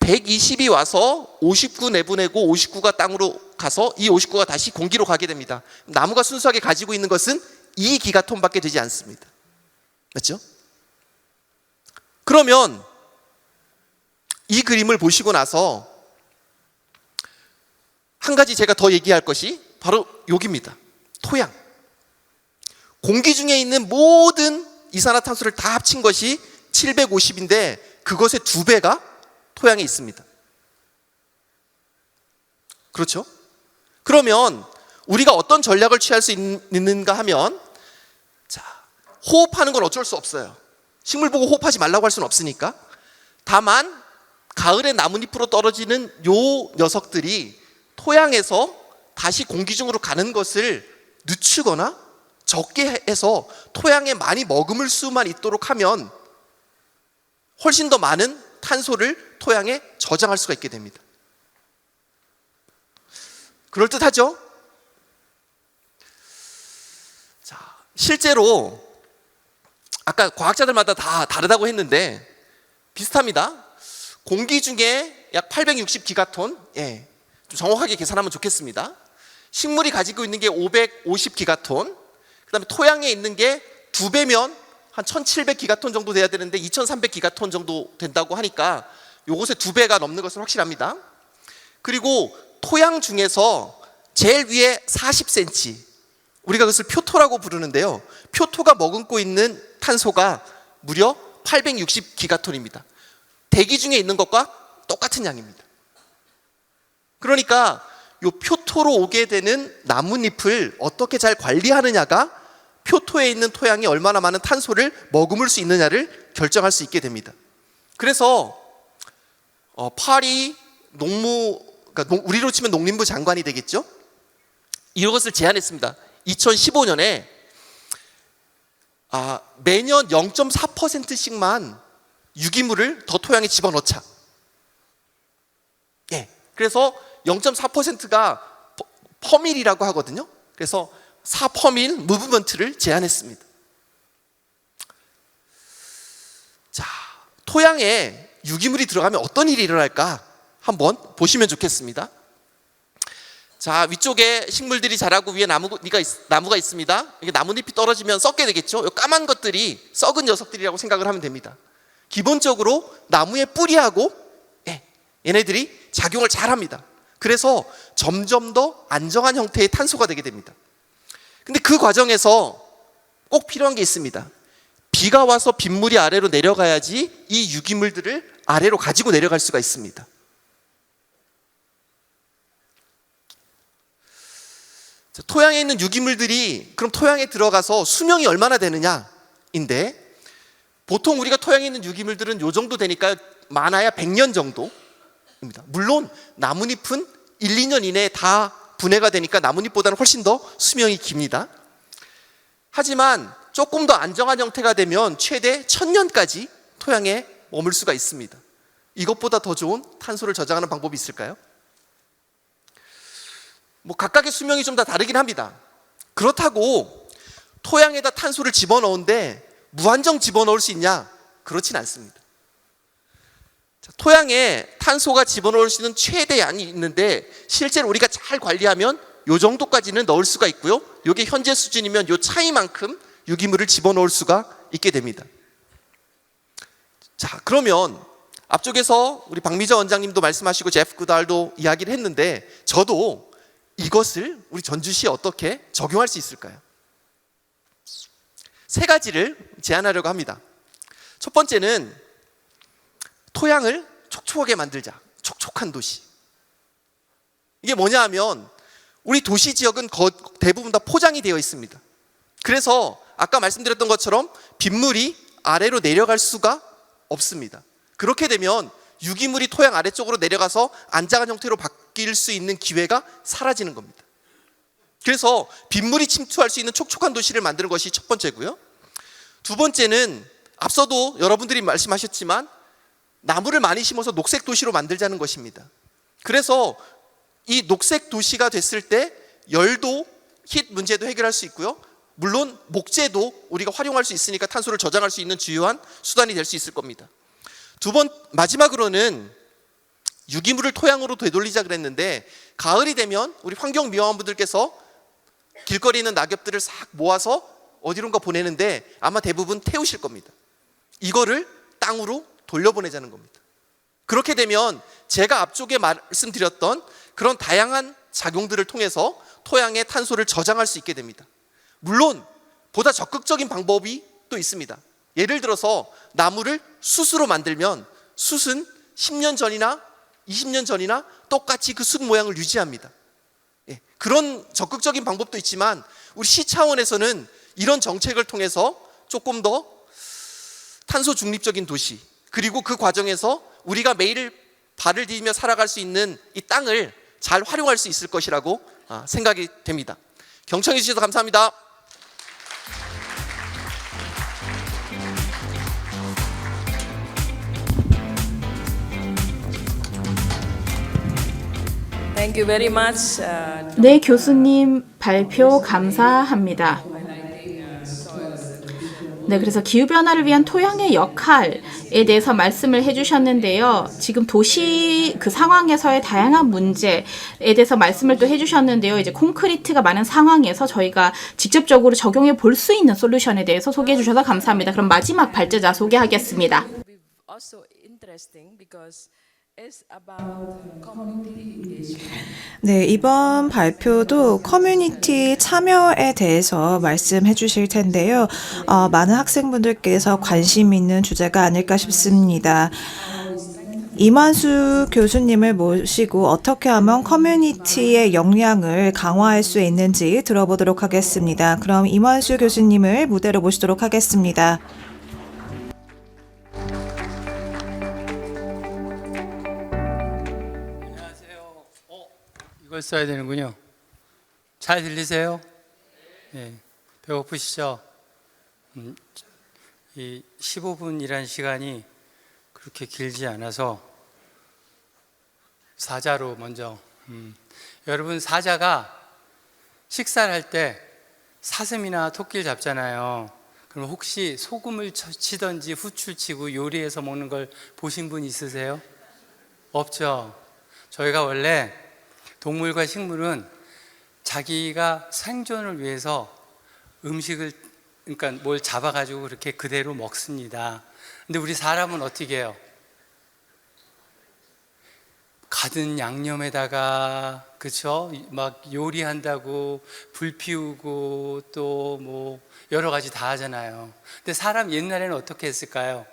120이 와서 59 내보내고 59가 땅으로 가서 이 59가 다시 공기로 가게 됩니다. 나무가 순수하게 가지고 있는 것은 2기가톤밖에 되지 않습니다. 맞죠? 그러면 이 그림을 보시고 나서 한 가지 제가 더 얘기할 것이 바로 여기입니다. 토양. 공기 중에 있는 모든 이산화탄소를 다 합친 것이 750인데 그것의 2배가 토양에 있습니다. 그렇죠? 그러면 우리가 어떤 전략을 취할 수 있는가 하면, 자, 호흡하는 건 어쩔 수 없어요. 식물 보고 호흡하지 말라고 할 수는 없으니까. 다만 가을에 나뭇잎으로 떨어지는 요 녀석들이 토양에서 다시 공기 중으로 가는 것을 늦추거나 적게 해서 토양에 많이 머금을 수만 있도록 하면 훨씬 더 많은 탄소를 토양에 저장할 수가 있게 됩니다. 그럴듯하죠? 자, 실제로 아까 과학자들마다 다 다르다고 했는데 비슷합니다. 공기 중에 약 860기가톤, 좀 정확하게 계산하면 좋겠습니다. 식물이 가지고 있는 게 550기가톤, 그 다음에 토양에 있는 게 2배면 한 1700기가톤 정도 돼야 되는데 2300기가톤 정도 된다고 하니까 요것의 2배가 넘는 것은 확실합니다. 그리고 토양 중에서 제일 위에 40cm, 우리가 그것을 표토라고 부르는데요. 표토가 머금고 있는 탄소가 무려 860기가톤입니다. 대기 중에 있는 것과 똑같은 양입니다. 그러니까 요 표토로 오게 되는 나뭇잎을 어떻게 잘 관리하느냐가 표토에 있는 토양이 얼마나 많은 탄소를 머금을 수 있느냐를 결정할 수 있게 됩니다. 그래서 파리 그러니까 우리로 치면 농림부 장관이 되겠죠. 이것을 제안했습니다. 2015년에 매년 0.4%씩만 유기물을 더 토양에 집어넣자. 그래서 0.4%가 퍼밀이라고 하거든요. 그래서 4퍼밀 무브먼트를 제안했습니다. 자, 토양에 유기물이 들어가면 어떤 일이 일어날까 한번 보시면 좋겠습니다. 자, 위쪽에 식물들이 자라고 위에 나무가 있습니다. 이게 나뭇잎이 떨어지면 썩게 되겠죠. 이 까만 것들이 썩은 녀석들이라고 생각을 하면 됩니다. 기본적으로 나무의 뿌리하고 얘네들이 작용을 잘 합니다. 그래서 점점 더 안정한 형태의 탄소가 되게 됩니다. 근데 그 과정에서 꼭 필요한 게 있습니다. 비가 와서 빗물이 아래로 내려가야지 이 유기물들을 아래로 가지고 내려갈 수가 있습니다. 자, 토양에 있는 유기물들이 그럼 토양에 들어가서 수명이 얼마나 되느냐인데, 보통 우리가 토양에 있는 유기물들은 요 정도 되니까 많아야 100년 정도입니다. 물론 나뭇잎은 1, 2년 이내에 다 분해가 되니까 나뭇잎보다는 훨씬 더 수명이 깁니다. 하지만 조금 더 안정한 형태가 되면 최대 1000년까지 토양에 머물 수가 있습니다. 이것보다 더 좋은 탄소를 저장하는 방법이 있을까요? 각각의 수명이 좀 다 다르긴 합니다. 그렇다고 토양에다 탄소를 집어넣은데 무한정 집어넣을 수 있냐? 그렇진 않습니다. 자, 토양에 탄소가 집어넣을 수 있는 최대한이 있는데, 실제로 우리가 잘 관리하면 요 정도까지는 넣을 수가 있고요. 이게 현재 수준이면 요 차이만큼 유기물을 집어넣을 수가 있게 됩니다. 자, 그러면 앞쪽에서 우리 박미자 원장님도 말씀하시고 제프 구달도 이야기를 했는데, 저도 이것을 우리 전주시에 어떻게 적용할 수 있을까요? 세 가지를 제안하려고 합니다. 첫 번째는 토양을 촉촉하게 만들자. 촉촉한 도시. 이게 뭐냐 하면 우리 도시 지역은 대부분 다 포장이 되어 있습니다. 그래서 아까 말씀드렸던 것처럼 빗물이 아래로 내려갈 수가 없습니다. 그렇게 되면 유기물이 토양 아래쪽으로 내려가서 안정한 형태로 바뀔 수 있는 기회가 사라지는 겁니다. 그래서 빗물이 침투할 수 있는 촉촉한 도시를 만드는 것이 첫 번째고요. 두 번째는 앞서도 여러분들이 말씀하셨지만 나무를 많이 심어서 녹색 도시로 만들자는 것입니다. 그래서 이 녹색 도시가 됐을 때 열도, 힛 문제도 해결할 수 있고요. 물론 목재도 우리가 활용할 수 있으니까 탄소를 저장할 수 있는 주요한 수단이 될 수 있을 겁니다. 마지막으로는 유기물을 토양으로 되돌리자 그랬는데, 가을이 되면 우리 환경미화원분들께서 길거리에 있는 낙엽들을 싹 모아서 어디론가 보내는데 아마 대부분 태우실 겁니다. 이거를 땅으로 돌려보내자는 겁니다. 그렇게 되면 제가 앞쪽에 말씀드렸던 그런 다양한 작용들을 통해서 토양에 탄소를 저장할 수 있게 됩니다. 물론 보다 적극적인 방법이 또 있습니다. 예를 들어서 나무를 숯으로 만들면 숯은 10년 전이나 20년 전이나 똑같이 그 숯 모양을 유지합니다. 그런 적극적인 방법도 있지만 우리 시 차원에서는 이런 정책을 통해서 조금 더 탄소 중립적인 도시, 그리고 그 과정에서 우리가 매일 발을 디디며 살아갈 수 있는 이 땅을 잘 활용할 수 있을 것이라고 생각이 됩니다. 경청해 주셔서 감사합니다. Thank you very much. 네, 교수님 발표 감사합니다. 네, 그래서 기후변화를 위한 토양의 역할에 대해서 말씀을 해주셨는데요. 지금 도시 그 상황에서의 다양한 문제에 대해서 말씀을 또 해주셨는데요. 이제 콘크리트가 많은 상황에서 저희가 직접적으로 적용해 볼 수 있는 솔루션에 대해서 소개해 주셔서 감사합니다. 그럼 마지막 발제자 소개하겠습니다. Also interesting because it's about community engagement. 네, 이번 발표도 커뮤니티 참여에 대해서 말씀해 주실 텐데요. 많은 학생분들께서 관심 있는 주제가 아닐까 싶습니다. 이만수 교수님을 모시고 어떻게 하면 커뮤니티의 역량을 강화할 수 있는지 들어보도록 하겠습니다. 그럼 이만수 교수님을 무대로 모시도록 하겠습니다. 이걸 써야 되는군요. 잘 들리세요? 네. 배고프시죠? 이 15분이란 시간이 그렇게 길지 않아서 사자로 먼저 여러분, 사자가 식사를 할 때 사슴이나 토끼를 잡잖아요. 그럼 혹시 소금을 치든지 후추를 치고 요리해서 먹는 걸 보신 분 있으세요? 없죠? 저희가 원래 동물과 식물은 자기가 생존을 위해서 음식을, 그러니까 뭘 잡아가지고 그렇게 그대로 먹습니다. 근데 우리 사람은 어떻게 해요? 가든 양념에다가 그쵸? 막 요리한다고 불 피우고 또 뭐 여러 가지 다 하잖아요. 근데 사람 옛날에는 어떻게 했을까요?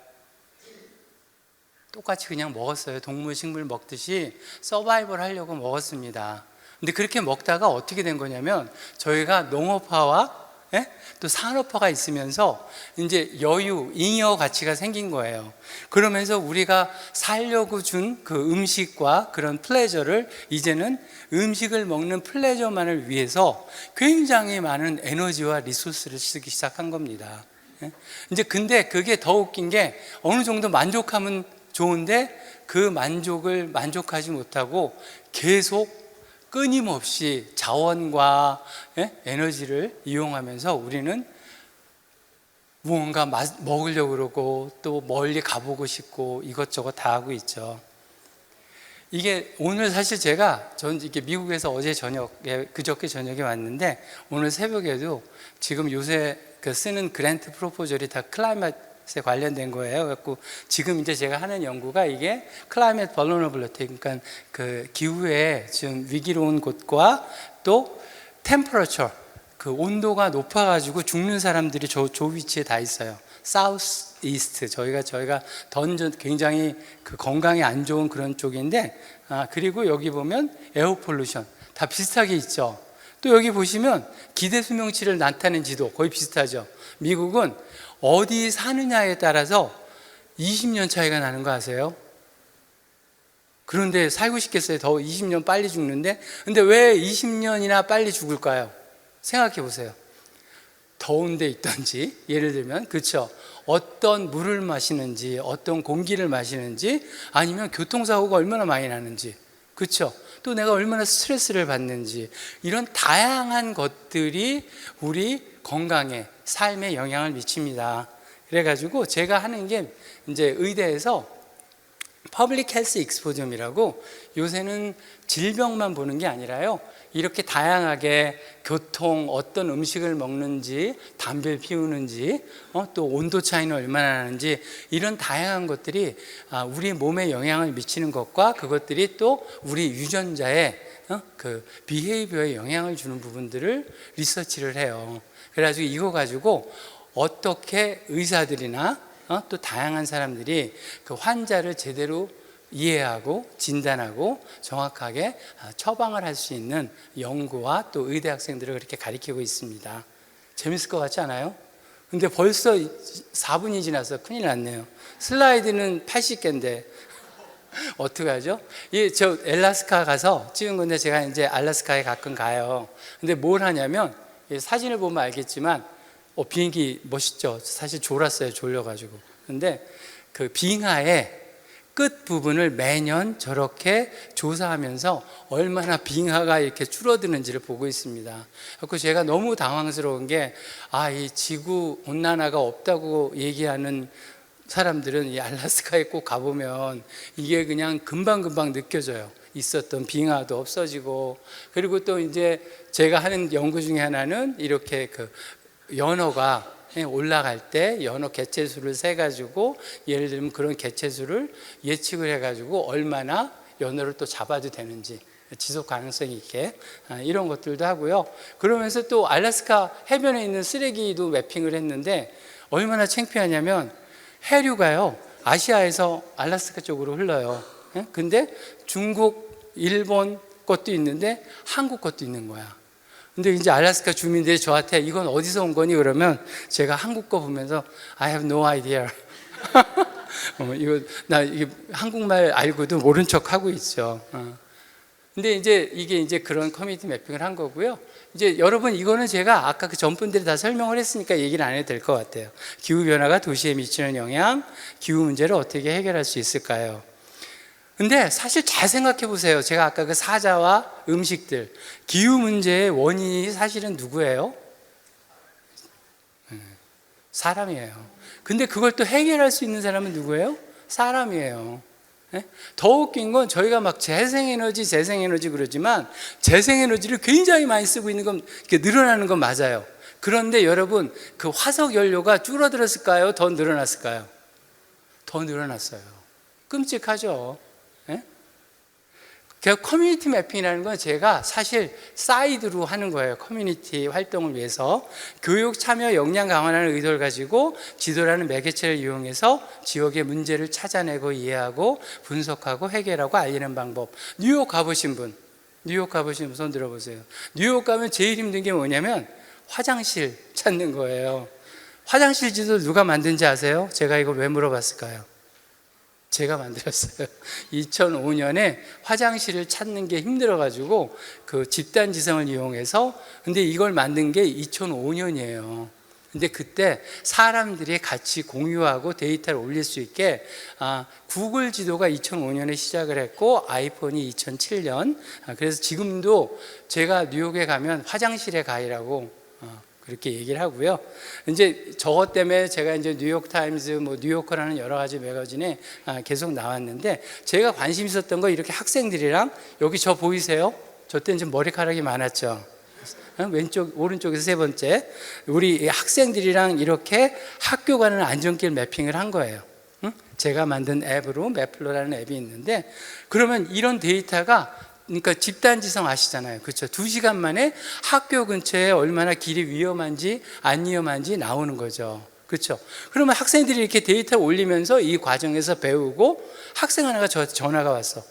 똑같이 그냥 먹었어요. 동물 식물 먹듯이 서바이벌 하려고 먹었습니다. 근데 그렇게 먹다가 어떻게 된 거냐면 저희가 농업화와 또 산업화가 있으면서 이제 여유, 잉여 가치가 생긴 거예요. 그러면서 우리가 살려고 준 그 음식과 그런 플레저를 이제는 음식을 먹는 플레저만을 위해서 굉장히 많은 에너지와 리소스를 쓰기 시작한 겁니다. 이제 근데 그게 더 웃긴 게 어느 정도 만족하면 좋은데 그 만족을 만족하지 못하고 계속 끊임없이 자원과 에너지를 이용하면서 우리는 무언가 먹으려고 그러고 또 멀리 가보고 싶고 이것저것 다 하고 있죠. 이게 오늘 사실 전 이렇게 미국에서 어제 저녁에 그저께 저녁에 왔는데 오늘 새벽에도 지금 요새 쓰는 그랜트 프로포절이 다 클라이밋에 관련된 거예요. 그래갖고 지금 이제 제가 하는 연구가 이게 클라이밋 벌너러블리티, 그러니까 그 기후에 지금 위기로운 곳과 또 템퍼러처, 그 온도가 높아가지고 죽는 사람들이 저 위치에 다 있어요. 사우스 이스트, 저희가 굉장히 그 건강에 안 좋은 그런 쪽인데, 그리고 여기 보면 에어 폴루션 다 비슷하게 있죠. 또 여기 보시면 기대 수명치를 나타낸 지도 거의 비슷하죠. 미국은 어디 사느냐에 따라서 20년 차이가 나는 거 아세요? 그런데 살고 싶겠어요? 더 20년 빨리 죽는데? 근데 왜 20년이나 빨리 죽을까요? 생각해 보세요. 더운 데 있던지, 예를 들면, 그렇죠? 어떤 물을 마시는지, 어떤 공기를 마시는지, 아니면 교통사고가 얼마나 많이 나는지, 그렇죠? 또 내가 얼마나 스트레스를 받는지, 이런 다양한 것들이 우리 건강에, 삶에 영향을 미칩니다. 그래가지고 제가 하는 게 이제 의대에서 퍼블릭 헬스 익스포점이라고, 요새는 질병만 보는 게 아니라요, 이렇게 다양하게 교통, 어떤 음식을 먹는지, 담배를 피우는지, 또 온도 차이는 얼마나 나는지, 이런 다양한 것들이 우리 몸에 영향을 미치는 것과 그것들이 또 우리 유전자에 그 비헤이비어에 영향을 주는 부분들을 리서치를 해요. 그래가지고 이거 가지고 어떻게 의사들이나 또 다양한 사람들이 그 환자를 제대로 이해하고 진단하고 정확하게 처방을 할 수 있는 연구와 또 의대 학생들을 그렇게 가르치고 있습니다. 재밌을 것 같지 않아요? 근데 벌써 4분이 지나서 큰일 났네요. 슬라이드는 80개인데 어떡하죠? 저 알래스카 가서 찍은 건데, 제가 이제 알래스카에 가끔 가요. 근데 뭘 하냐면, 사진을 보면 알겠지만 비행기 멋있죠? 사실 졸았어요, 졸려가지고. 근데 그 빙하에 끝 부분을 매년 저렇게 조사하면서 얼마나 빙하가 이렇게 줄어드는지를 보고 있습니다. 그래서 제가 너무 당황스러운 게, 이 지구 온난화가 없다고 얘기하는 사람들은 이 알래스카에 꼭 가보면 이게 그냥 금방금방 느껴져요. 있었던 빙하도 없어지고, 그리고 또 이제 제가 하는 연구 중에 하나는 이렇게 그 연어가 올라갈 때 연어 개체수를 세가지고, 예를 들면 그런 개체수를 예측을 해가지고 얼마나 연어를 또 잡아도 되는지 지속 가능성이 있게 이런 것들도 하고요. 그러면서 또 알래스카 해변에 있는 쓰레기도 매핑을 했는데, 얼마나 창피하냐면 해류가요 아시아에서 알래스카 쪽으로 흘러요. 근데 중국, 일본 것도 있는데 한국 것도 있는 거야. 근데 이제 알래스카 주민들이 저한테 이건 어디서 온 거니? 그러면 제가 한국 거 보면서 I have no idea. 이게 한국말 알고도 모른 척 하고 있죠. 근데 이제 이게 이제 그런 커뮤니티 매핑을 한 거고요. 이제 여러분, 이거는 제가 아까 그 전분들이 다 설명을 했으니까 얘기를 안 해도 될 것 같아요. 기후변화가 도시에 미치는 영향, 기후 문제를 어떻게 해결할 수 있을까요? 근데 사실 잘 생각해 보세요. 제가 아까 그 사자와 음식들, 기후 문제의 원인이 사실은 누구예요? 사람이에요. 근데 그걸 또 해결할 수 있는 사람은 누구예요? 사람이에요. 더 웃긴 건 저희가 막 재생에너지 그러지만 재생에너지를 굉장히 많이 쓰고 있는 건, 늘어나는 건 맞아요. 그런데 여러분, 그 화석 연료가 줄어들었을까요? 더 늘어났을까요? 더 늘어났어요. 끔찍하죠. 그러니까 커뮤니티 매핑이라는 건 제가 사실 사이드로 하는 거예요. 커뮤니티 활동을 위해서 교육 참여 역량 강화하는 의도를 가지고 지도라는 매개체를 이용해서 지역의 문제를 찾아내고 이해하고 분석하고 해결하고 알리는 방법. 뉴욕 가보신 분 손 들어보세요. 뉴욕 가면 제일 힘든 게 뭐냐면 화장실 찾는 거예요. 화장실 지도 누가 만든지 아세요? 제가 이걸 왜 물어봤을까요? 제가 만들었어요. 2005년에 화장실을 찾는 게 힘들어가지고 그 집단지성을 이용해서, 근데 이걸 만든 게 2005년이에요. 근데 그때 사람들이 같이 공유하고 데이터를 올릴 수 있게 구글 지도가 2005년에 시작을 했고 아이폰이 2007년. 그래서 지금도 제가 뉴욕에 가면 화장실에 가이라고 그렇게 얘기를 하고요. 이제 저것 때문에 제가 이제 뉴욕 타임즈, 뭐 뉴요커라는 여러 가지 매거진에 계속 나왔는데, 제가 관심 있었던 거 이렇게 학생들이랑, 여기 저 보이세요? 저 때는 좀 머리카락이 많았죠. 왼쪽, 오른쪽에서 세 번째, 우리 학생들이랑 이렇게 학교 가는 안전길 매핑을 한 거예요. 제가 만든 앱으로 매플로라는 앱이 있는데, 그러면 이런 데이터가, 그러니까 집단지성 아시잖아요. 그렇죠? 2시간 만에 학교 근처에 얼마나 길이 위험한지 안 위험한지 나오는 거죠. 그렇죠? 그러면 학생들이 이렇게 데이터 올리면서 이 과정에서 배우고, 학생 하나가 저한테 전화가 왔어.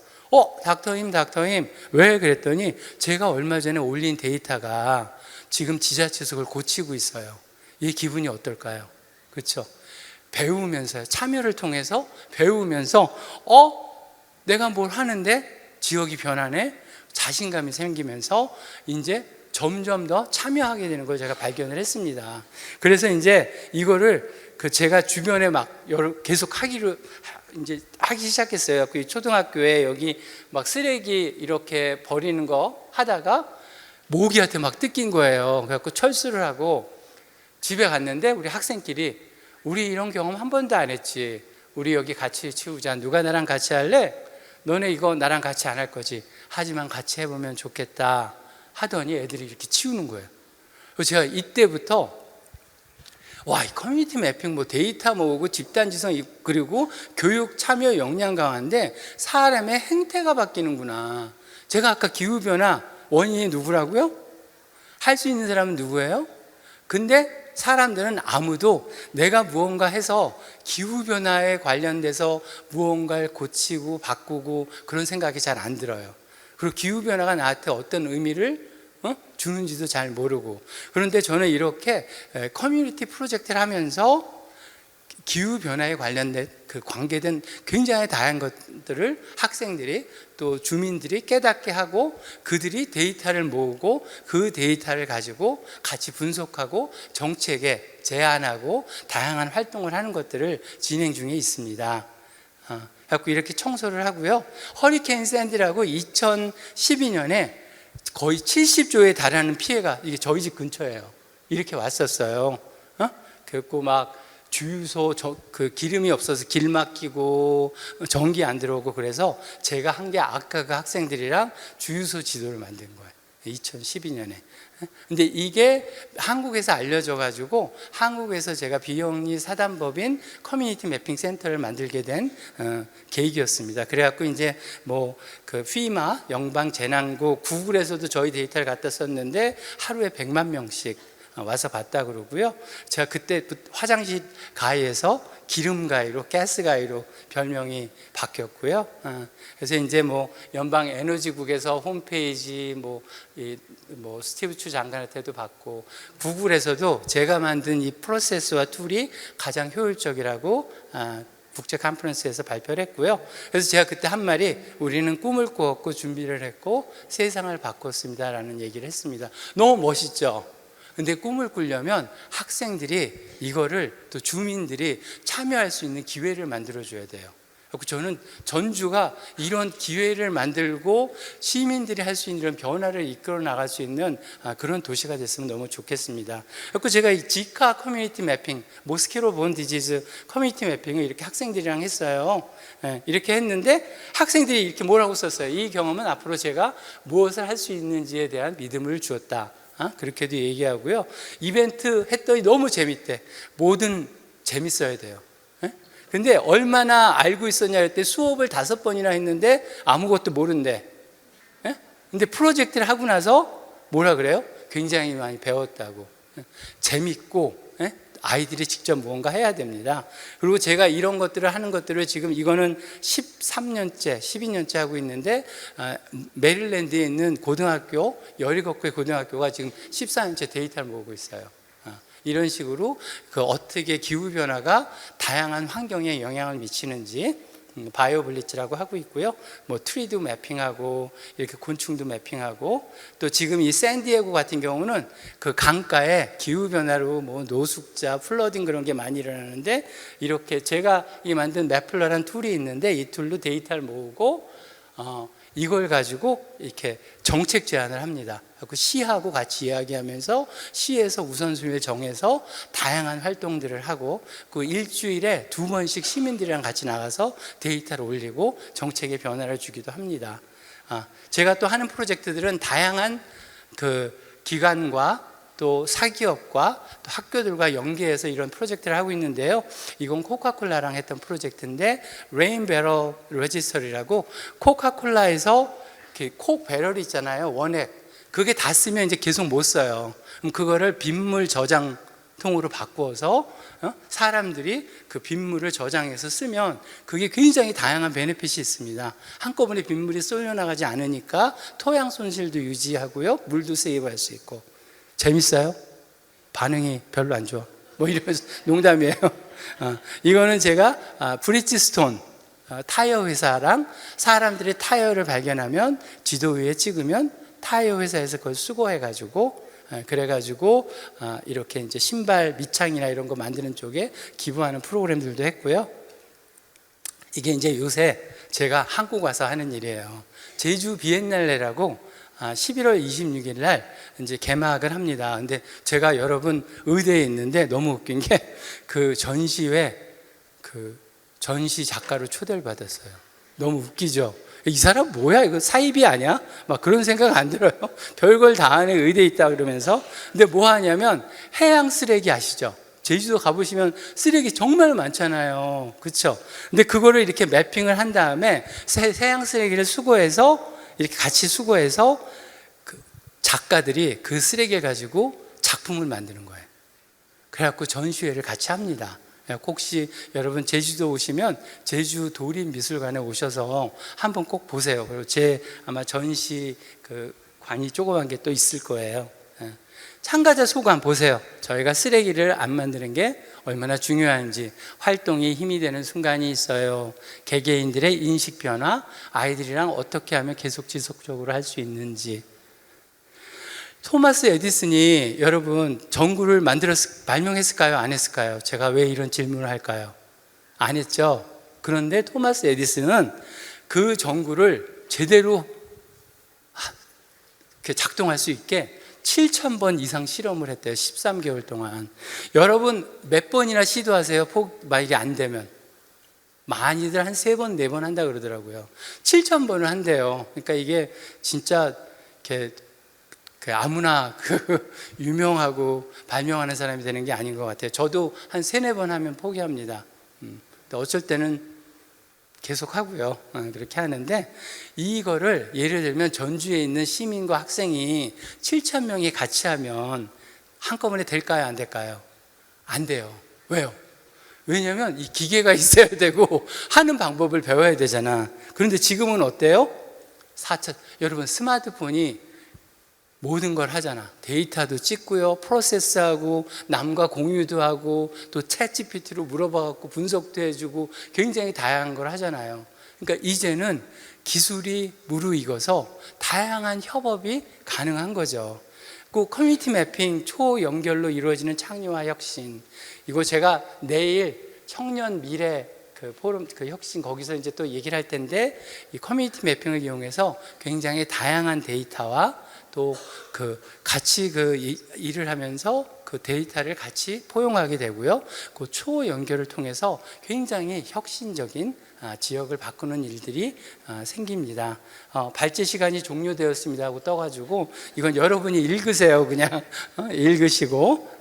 닥터임 왜? 그랬더니 제가 얼마 전에 올린 데이터가 지금 지자체에서 그걸 고치고 있어요. 이 기분이 어떨까요? 그렇죠? 배우면서요. 참여를 통해서 배우면서 내가 뭘 하는데 지역이 변하네, 자신감이 생기면서 이제 점점 더 참여하게 되는 걸 제가 발견을 했습니다. 그래서 이제 이거를 제가 주변에 막 계속 이제 하기 시작했어요. 그 초등학교에 여기 막 쓰레기 이렇게 버리는 거 하다가 모기한테 막 뜯긴 거예요. 그래갖고 철수를 하고 집에 갔는데 우리 학생끼리, 우리 이런 경험 한 번도 안 했지, 우리 여기 같이 치우자, 누가 나랑 같이 할래? 너네 이거 나랑 같이 안 할 거지? 하지만 같이 해보면 좋겠다 하더니 애들이 이렇게 치우는 거예요. 그래서 제가 이때부터 이 커뮤니티 매핑, 뭐 데이터 모으고 집단지성, 그리고 교육 참여 역량 강화인데 사람의 행태가 바뀌는구나. 제가 아까 기후변화 원인이 누구라고요? 할 수 있는 사람은 누구예요? 근데 사람들은 아무도 내가 무언가 해서 기후변화에 관련돼서 무언가를 고치고 바꾸고 그런 생각이 잘 안 들어요. 그리고 기후변화가 나한테 어떤 의미를 주는지도 잘 모르고. 그런데 저는 이렇게 커뮤니티 프로젝트를 하면서 기후변화에 관련된 관계된 굉장히 다양한 것들을 학생들이 또 주민들이 깨닫게 하고, 그들이 데이터를 모으고 그 데이터를 가지고 같이 분석하고 정책에 제안하고 다양한 활동을 하는 것들을 진행 중에 있습니다. 그래서 이렇게 청소를 하고요. 허리케인 샌디라고 2012년에 거의 70조에 달하는 피해가 이게 저희 집 근처예요. 이렇게 왔었어요. 그리고 막 주유소 그 기름이 없어서 길 막히고 전기 안 들어오고, 그래서 제가 한 게 아까 그 학생들이랑 주유소 지도를 만든 거예요. 2012년에. 근데 이게 한국에서 알려져 가지고 한국에서 제가 비영리 사단법인 커뮤니티 매핑 센터를 만들게 된 계기였습니다. 그래갖고 이제 뭐 그 피마 영방 재난구 구글에서도 저희 데이터를 갖다 썼는데 하루에 100만 명씩 와서 봤다 그러고요. 제가 그때 화장실 가위에서 기름 가위로, 가스 가위로 별명이 바뀌었고요. 그래서 이제 뭐 연방 에너지국에서 홈페이지 뭐 스티브 추 장관한테도 받고, 구글에서도 제가 만든 이 프로세스와 툴이 가장 효율적이라고 국제 컨퍼런스에서 발표를 했고요. 그래서 제가 그때 한 말이, 우리는 꿈을 꾸었고 준비를 했고 세상을 바꿨습니다라는 얘기를 했습니다. 너무 멋있죠? 근데 꿈을 꾸려면 학생들이 이거를, 또 주민들이 참여할 수 있는 기회를 만들어줘야 돼요. 저는 전주가 이런 기회를 만들고 시민들이 할 수 있는 이런 변화를 이끌어 나갈 수 있는 그런 도시가 됐으면 너무 좋겠습니다. 그래서 제가 이 지카 커뮤니티 매핑, 모스키로 본 디지즈 커뮤니티 매핑을 이렇게 학생들이랑 했어요. 이렇게 했는데 학생들이 이렇게 뭐라고 썼어요? 이 경험은 앞으로 제가 무엇을 할 수 있는지에 대한 믿음을 주었다. 그렇게도 얘기하고요. 이벤트 했더니 너무 재밌대. 뭐든 재밌어야 돼요. 근데 얼마나 알고 있었냐 할 때 수업을 5번이나 했는데 아무것도 모른대. 근데 프로젝트를 하고 나서 뭐라 그래요? 굉장히 많이 배웠다고. 재밌고, 아이들이 직접 무언가 해야 됩니다. 그리고 제가 이런 것들을 하는 것들을 지금 이거는 13년째, 12년째 하고 있는데, 메릴랜드에 있는 고등학교, 17개 고등학교가 지금 14년째 데이터를 모으고 있어요. 이런 식으로 어떻게 기후변화가 다양한 환경에 영향을 미치는지 바이오 블리츠라고 하고 있고요. 뭐 트리도 매핑하고 이렇게 곤충도 매핑하고 또 지금 이 샌디에고 같은 경우는 그 강가에 기후 변화로 뭐 노숙자, 플러딩 그런 게 많이 일어나는데 이렇게 제가 이 만든 매플러라는 툴이 있는데 이 툴로 데이터를 모으고 이걸 가지고 이렇게 정책 제안을 합니다. 그 시하고 같이 이야기하면서 시에서 우선순위를 정해서 다양한 활동들을 하고 그 일주일에 2번씩 시민들이랑 같이 나가서 데이터를 올리고 정책의 변화를 주기도 합니다. 제가 또 하는 프로젝트들은 다양한 그 기관과 또 사기업과 또 학교들과 연계해서 이런 프로젝트를 하고 있는데요. 이건 코카콜라랑 했던 프로젝트인데 레인 배럴 레지스터리라고 코카콜라에서 콕 배럴이 있잖아요. 원액. 그게 다 쓰면 이제 계속 못 써요. 그럼 그거를 빗물 저장통으로 바꾸어서 사람들이 그 빗물을 저장해서 쓰면 그게 굉장히 다양한 베네핏이 있습니다. 한꺼번에 빗물이 쏠려나가지 않으니까 토양 손실도 유지하고요. 물도 세이브할 수 있고. 재밌어요? 반응이 별로 안 좋아. 뭐 이러면서 농담이에요. 이거는 제가 브리지스톤 타이어 회사랑 사람들이 타이어를 발견하면 지도 위에 찍으면 타이어 회사에서 그걸 수거해가지고 그래가지고 이렇게 이제 신발 밑창이나 이런 거 만드는 쪽에 기부하는 프로그램들도 했고요. 이게 이제 요새 제가 한국 와서 하는 일이에요. 제주 비엔날레라고 11월 26일 날 이제 개막을 합니다. 근데 제가 여러분 의대에 있는데 너무 웃긴 게 그 전시회 그 전시 작가로 초대를 받았어요. 너무 웃기죠? 이 사람 뭐야? 이거 사이비 아니야? 막 그런 생각 안 들어요? 별걸 다 하네, 의대에 있다 그러면서. 근데 뭐 하냐면 해양 쓰레기 아시죠? 제주도 가보시면 쓰레기 정말 많잖아요. 그렇죠? 근데 그거를 이렇게 매핑을 한 다음에 해양 쓰레기를 수거해서 이렇게 같이 수거해서 그 작가들이 그 쓰레기를 가지고 작품을 만드는 거예요. 그래갖고 전시회를 같이 합니다. 혹시 여러분 제주도 오시면 제주 도립미술관에 오셔서 한번 꼭 보세요. 그리고 제 아마 전시 그 관이 조그만 게 또 있을 거예요. 참가자 소감 보세요. 저희가 쓰레기를 안 만드는 게 얼마나 중요한지, 활동이 힘이 되는 순간이 있어요. 개개인들의 인식 변화, 아이들이랑 어떻게 하면 계속 지속적으로 할 수 있는지. 토마스 에디슨이 여러분 전구를 발명했을까요? 안 했을까요? 제가 왜 이런 질문을 할까요? 안 했죠. 그런데 토마스 에디슨은 그 전구를 제대로 작동할 수 있게 7,000번 이상 실험을 했대요. 13개월 동안. 여러분 몇 번이나 시도하세요? 만약에 안 되면. 많이들 한 3번, 4번 한다 그러더라고요. 7,000번을 한대요. 그러니까 이게 진짜 이렇게 아무나 유명하고 발명하는 사람이 되는 게 아닌 것 같아요. 저도 한 3-4번 하면 포기합니다. 어쩔 때는 계속 하고요. 그렇게 하는데 이거를 예를 들면 전주에 있는 시민과 학생이 7,000명이 같이 하면 한꺼번에 될까요? 안 될까요? 안 돼요. 왜요? 왜냐하면 이 기계가 있어야 되고 하는 방법을 배워야 되잖아. 그런데 지금은 어때요? 여러분 스마트폰이 모든 걸 하잖아. 데이터도 찍고요, 프로세스하고 남과 공유도 하고 또 챗GPT로 물어봐갖고 분석도 해주고 굉장히 다양한 걸 하잖아요. 그러니까 이제는 기술이 무르익어서 다양한 협업이 가능한 거죠. 그 커뮤니티 매핑 초연결로 이루어지는 창의와 혁신, 이거 제가 내일 청년 미래 그 포럼 그 혁신 거기서 이제 또 얘기를 할 텐데 이 커뮤니티 매핑을 이용해서 굉장히 다양한 데이터와 또 그 같이 그 일을 하면서 그 데이터를 같이 포용하게 되고요. 그 초연결을 통해서 굉장히 혁신적인 지역을 바꾸는 일들이 생깁니다. 발제 시간이 종료되었습니다 하고 떠가지고 이건 여러분이 읽으세요. 그냥 읽으시고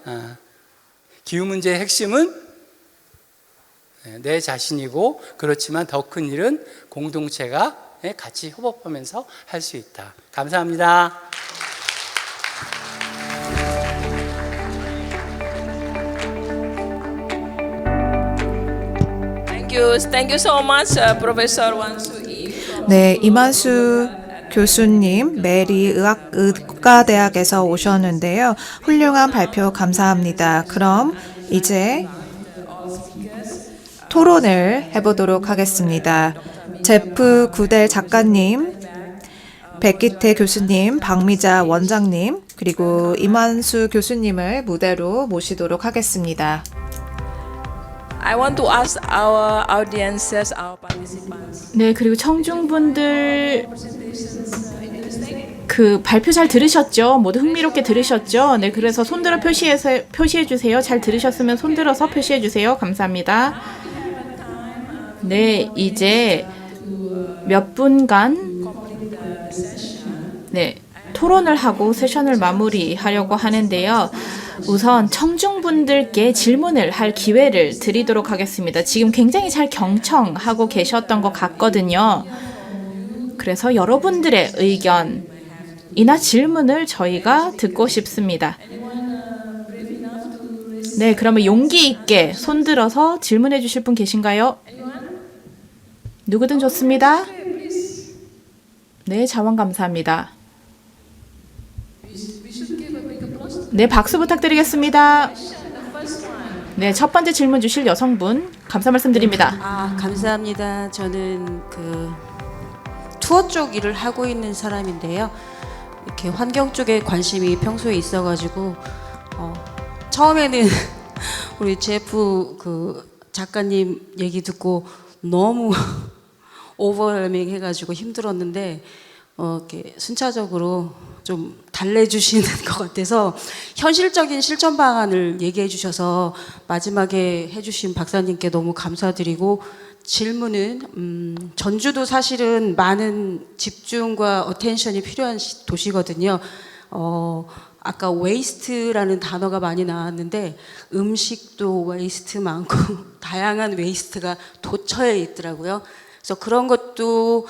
기후 문제의 핵심은 내 자신이고 그렇지만 더 큰 일은 공동체가 같이 협업하면서 할 수 있다. 감사합니다. Thank you so much, Professor Wansu Lee. 네, 이만수 교수님, 메리 의과대학에서 오셨는데요. 훌륭한 발표 감사합니다. 그럼 이제 토론을 해보도록 하겠습니다. 제프 구델 작가님, 백기태 교수님, 박미자 원장님, 그리고 이만수 교수님을 무대로 모시도록 하겠습니다. I want to ask our audiences, our participants. 네, 그리고 청중분들 그 발표 잘 들으셨죠? 모두 흥미롭게 들으셨죠? 네, 그래서 손들어 표시해 주세요. 잘 들으셨으면 손들어서 표시해 주세요. 감사합니다. 네, 이제 몇 분간 네, 토론을 하고 세션을 마무리하려고 하는데요. 우선 청중분들께 질문을 할 기회를 드리도록 하겠습니다. 지금 굉장히 잘 경청하고 계셨던 것 같거든요. 그래서 여러분들의 의견이나 질문을 저희가 듣고 싶습니다. 네, 그러면 용기 있게 손들어서 질문해 주실 분 계신가요? 누구든 좋습니다. 네, 자원 감사합니다. 네, 박수 부탁드리겠습니다. 네, 첫 번째 질문 주실 여성분 감사 말씀드립니다. 감사합니다. 저는 투어 쪽 일을 하고 있는 사람인데요. 이렇게 환경 쪽에 관심이 평소에 있어가지고 처음에는 우리 제프 작가님 얘기 듣고 너무 오버웰밍 해가지고 힘들었는데 이렇게 순차적으로 좀 달래주시는 것 같아서 현실적인 실천 방안을 얘기해 주셔서 마지막에 해주신 박사님께 너무 감사드리고, 질문은 전주도 사실은 많은 집중과 어텐션이 필요한 도시거든요. 아까 웨이스트라는 단어가 많이 나왔는데 음식도 웨이스트 많고 다양한 웨이스트가 도처에 있더라고요. 그래서 그런 것도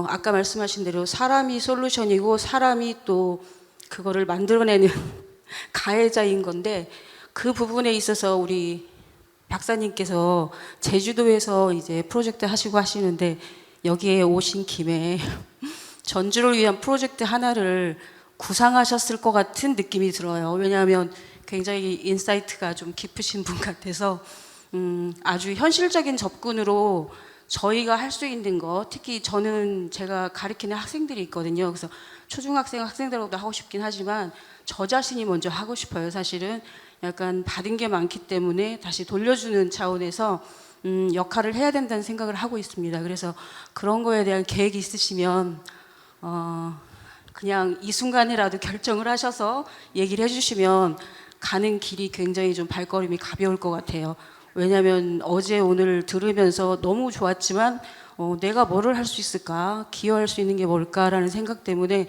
아까 말씀하신 대로 사람이 솔루션이고 사람이 또 그거를 만들어내는 가해자인 건데, 그 부분에 있어서 우리 박사님께서 제주도에서 이제 프로젝트 하시고 하시는데 여기에 오신 김에 전주를 위한 프로젝트 하나를 구상하셨을 것 같은 느낌이 들어요. 왜냐하면 굉장히 인사이트가 좀 깊으신 분 같아서 아주 현실적인 접근으로 저희가 할 수 있는 거, 특히 저는 제가 가르치는 학생들이 있거든요. 그래서 초중학생 학생들하고도 하고 싶긴 하지만 저 자신이 먼저 하고 싶어요. 사실은 약간 받은 게 많기 때문에 다시 돌려주는 차원에서 역할을 해야 된다는 생각을 하고 있습니다. 그래서 그런 거에 대한 계획이 있으시면 그냥 이 순간이라도 결정을 하셔서 얘기를 해주시면 가는 길이 굉장히 좀 발걸음이 가벼울 것 같아요. 왜냐하면 어제 오늘 들으면서 너무 좋았지만 내가 뭐를 할 수 있을까, 기여할 수 있는 게 뭘까라는 생각 때문에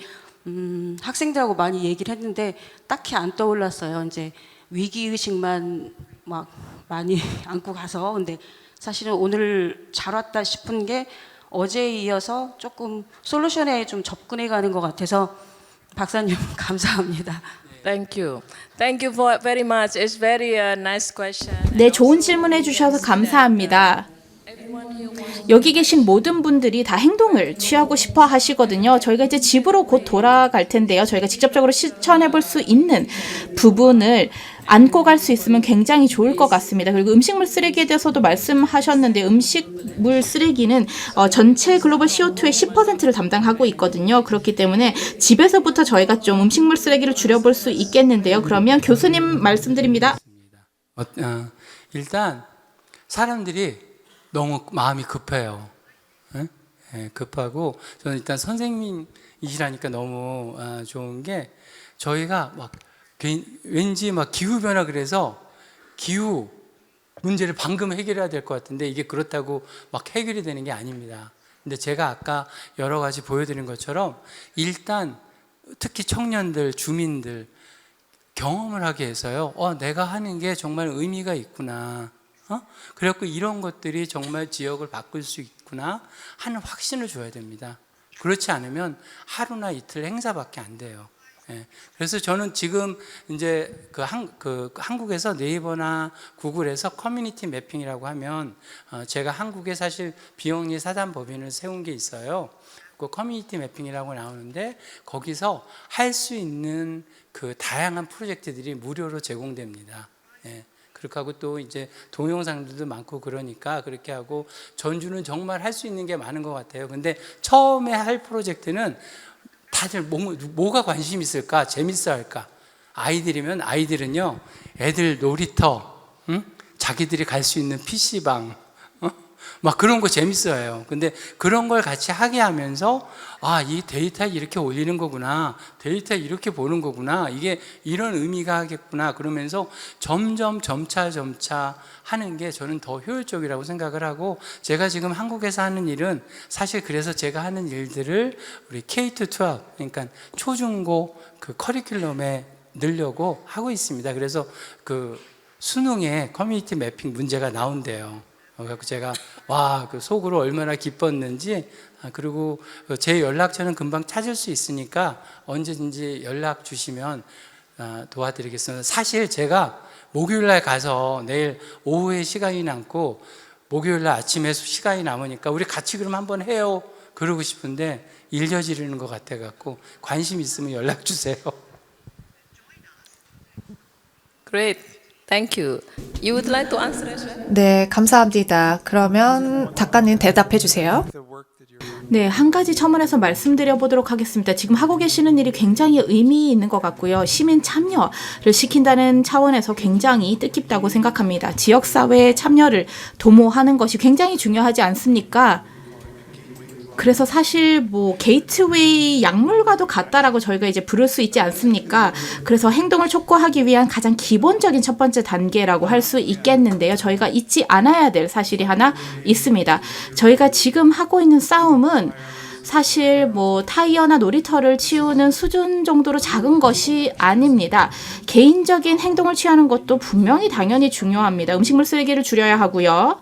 학생들하고 많이 얘기를 했는데 딱히 안 떠올랐어요. 이제 위기의식만 막 많이 안고 가서. 근데 사실은 오늘 잘 왔다 싶은 게 어제에 이어서 조금 솔루션에 좀 접근해 가는 것 같아서 박사님 감사합니다. Thank you. Thank you for very much. It's very nice question. 네, 좋은 질문해 주셔서 감사합니다. 여기 계신 모든 분들이 다 행동을 취하고 싶어 하시거든요. 저희가 이제 집으로 곧 돌아갈 텐데요. 저희가 직접적으로 실천해 볼 수 있는 부분을 안고 갈 수 있으면 굉장히 좋을 것 같습니다. 그리고 음식물 쓰레기에 대해서도 말씀하셨는데, 음식물 쓰레기는 전체 글로벌 CO2의 10%를 담당하고 있거든요. 그렇기 때문에 집에서부터 저희가 좀 음식물 쓰레기를 줄여볼 수 있겠는데요. 그러면 교수님 말씀드립니다. 일단 사람들이 너무 마음이 급해요. 급하고, 저는 일단 선생님이시라니까 너무 좋은 게, 저희가 막 왠지 막 기후변화 그래서 기후 문제를 방금 해결해야 될 것 같은데 이게 그렇다고 막 해결이 되는 게 아닙니다. 근데 제가 아까 여러 가지 보여드린 것처럼 일단 특히 청년들, 주민들 경험을 하게 해서요. 내가 하는 게 정말 의미가 있구나. 그래갖고 이런 것들이 정말 지역을 바꿀 수 있구나 하는 확신을 줘야 됩니다. 그렇지 않으면 하루나 이틀 행사밖에 안 돼요. 예. 그래서 저는 지금 이제 한국에서 네이버나 구글에서 커뮤니티 매핑이라고 하면 제가 한국에 사실 비영리 사단법인을 세운 게 있어요. 그 커뮤니티 매핑이라고 나오는데 거기서 할 수 있는 그 다양한 프로젝트들이 무료로 제공됩니다. 예. 그렇게 하고 또 이제 동영상들도 많고 그러니까 그렇게 하고 전주는 정말 할 수 있는 게 많은 것 같아요. 근데 처음에 할 프로젝트는 다들 뭐가 관심 있을까? 재밌어 할까? 아이들이면 아이들은요, 애들 놀이터, 응? 자기들이 갈 수 있는 PC방, 막 그런 거 재밌어요. 근데 그런 걸 같이 하게 하면서 이 데이터 이렇게 올리는 거구나, 데이터 이렇게 보는 거구나, 이게 이런 의미가 하겠구나 그러면서 점차 하는 게 저는 더 효율적이라고 생각을 하고, 제가 지금 한국에서 하는 일은 사실 그래서 제가 하는 일들을 우리 K-12 그러니까 초중고 그 커리큘럼에 넣으려고 하고 있습니다. 그래서 그 수능에 커뮤니티 매핑 문제가 나온대요. 그래서 제가 그 속으로 얼마나 기뻤는지, 그리고 제 연락처는 금방 찾을 수 있으니까 언제든지 연락 주시면 도와드리겠습니다. 사실 제가 목요일날 가서 내일 오후에 시간이 남고 목요일날 아침에 시간이 남으니까 우리 같이 그럼 한번 해요 그러고 싶은데 일려지르는 것 같아갖고 관심 있으면 연락 주세요. Great. Thank you. You would like to answer as well? 네, 감사합니다. 그러면 작가님 대답해 주세요. 네, 한 가지 첨언해서 말씀드려 보도록 하겠습니다. 지금 하고 계시는 일이 굉장히 의미 있는 것 같고요. 시민 참여를 시킨다는 차원에서 굉장히 뜻깊다고 생각합니다. 지역사회의 참여를 도모하는 것이 굉장히 중요하지 않습니까? 그래서 사실 뭐 게이트웨이 약물과도 같다라고 저희가 이제 부를 수 있지 않습니까? 그래서 행동을 촉구하기 위한 가장 기본적인 첫 번째 단계라고 할 수 있겠는데요. 저희가 잊지 않아야 될 사실이 하나 있습니다. 저희가 지금 하고 있는 싸움은 사실 뭐 타이어나 놀이터를 치우는 수준 정도로 작은 것이 아닙니다. 개인적인 행동을 취하는 것도 분명히 당연히 중요합니다. 음식물 쓰레기를 줄여야 하고요.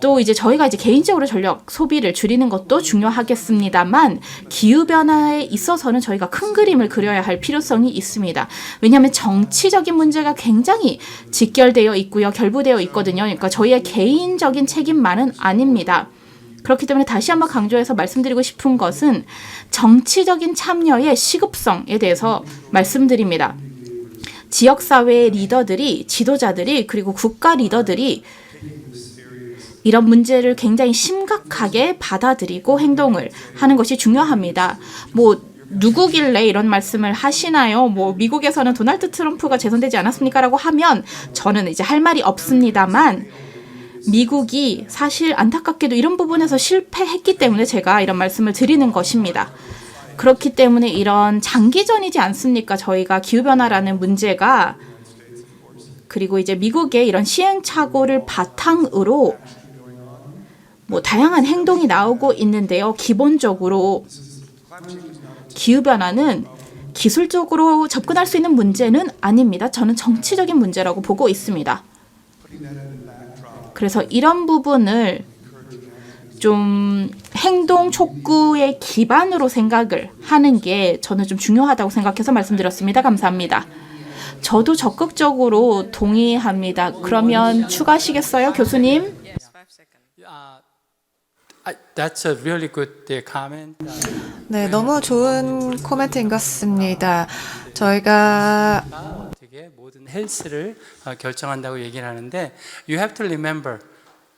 또 이제 저희가 이제 개인적으로 전력 소비를 줄이는 것도 중요하겠습니다만, 기후변화에 있어서는 저희가 큰 그림을 그려야 할 필요성이 있습니다. 왜냐하면 정치적인 문제가 굉장히 직결되어 있고요. 결부되어 있거든요. 그러니까 저희의 개인적인 책임만은 아닙니다. 그렇기 때문에 다시 한번 강조해서 말씀드리고 싶은 것은 정치적인 참여의 시급성에 대해서 말씀드립니다. 지역사회의 리더들이, 지도자들이, 그리고 국가 리더들이 이런 문제를 굉장히 심각하게 받아들이고 행동을 하는 것이 중요합니다. 뭐 누구길래 이런 말씀을 하시나요? 뭐 미국에서는 도널드 트럼프가 재선되지 않았습니까? 라고 하면 저는 이제 할 말이 없습니다만, 미국이 사실 안타깝게도 이런 부분에서 실패했기 때문에 제가 이런 말씀을 드리는 것입니다. 그렇기 때문에 이런 장기전이지 않습니까? 저희가 기후변화라는 문제가, 그리고 이제 미국의 이런 시행착오를 바탕으로 뭐 다양한 행동이 나오고 있는데요. 기본적으로 기후변화는 기술적으로 접근할 수 있는 문제는 아닙니다. 저는 정치적인 문제라고 보고 있습니다. 그래서 이런 부분을 좀 행동 촉구의 기반으로 생각을 하는 게 저는 좀 중요하다고 생각해서 말씀드렸습니다. 감사합니다. 저도 적극적으로 동의합니다. 그러면 추가하시겠어요, 교수님? That's a really good comment. 네, 너무 좋은 코멘트인 것 같습니다. 저희가 되게 모든 헬스를 결정한다고 얘기를 하는데, you have to remember,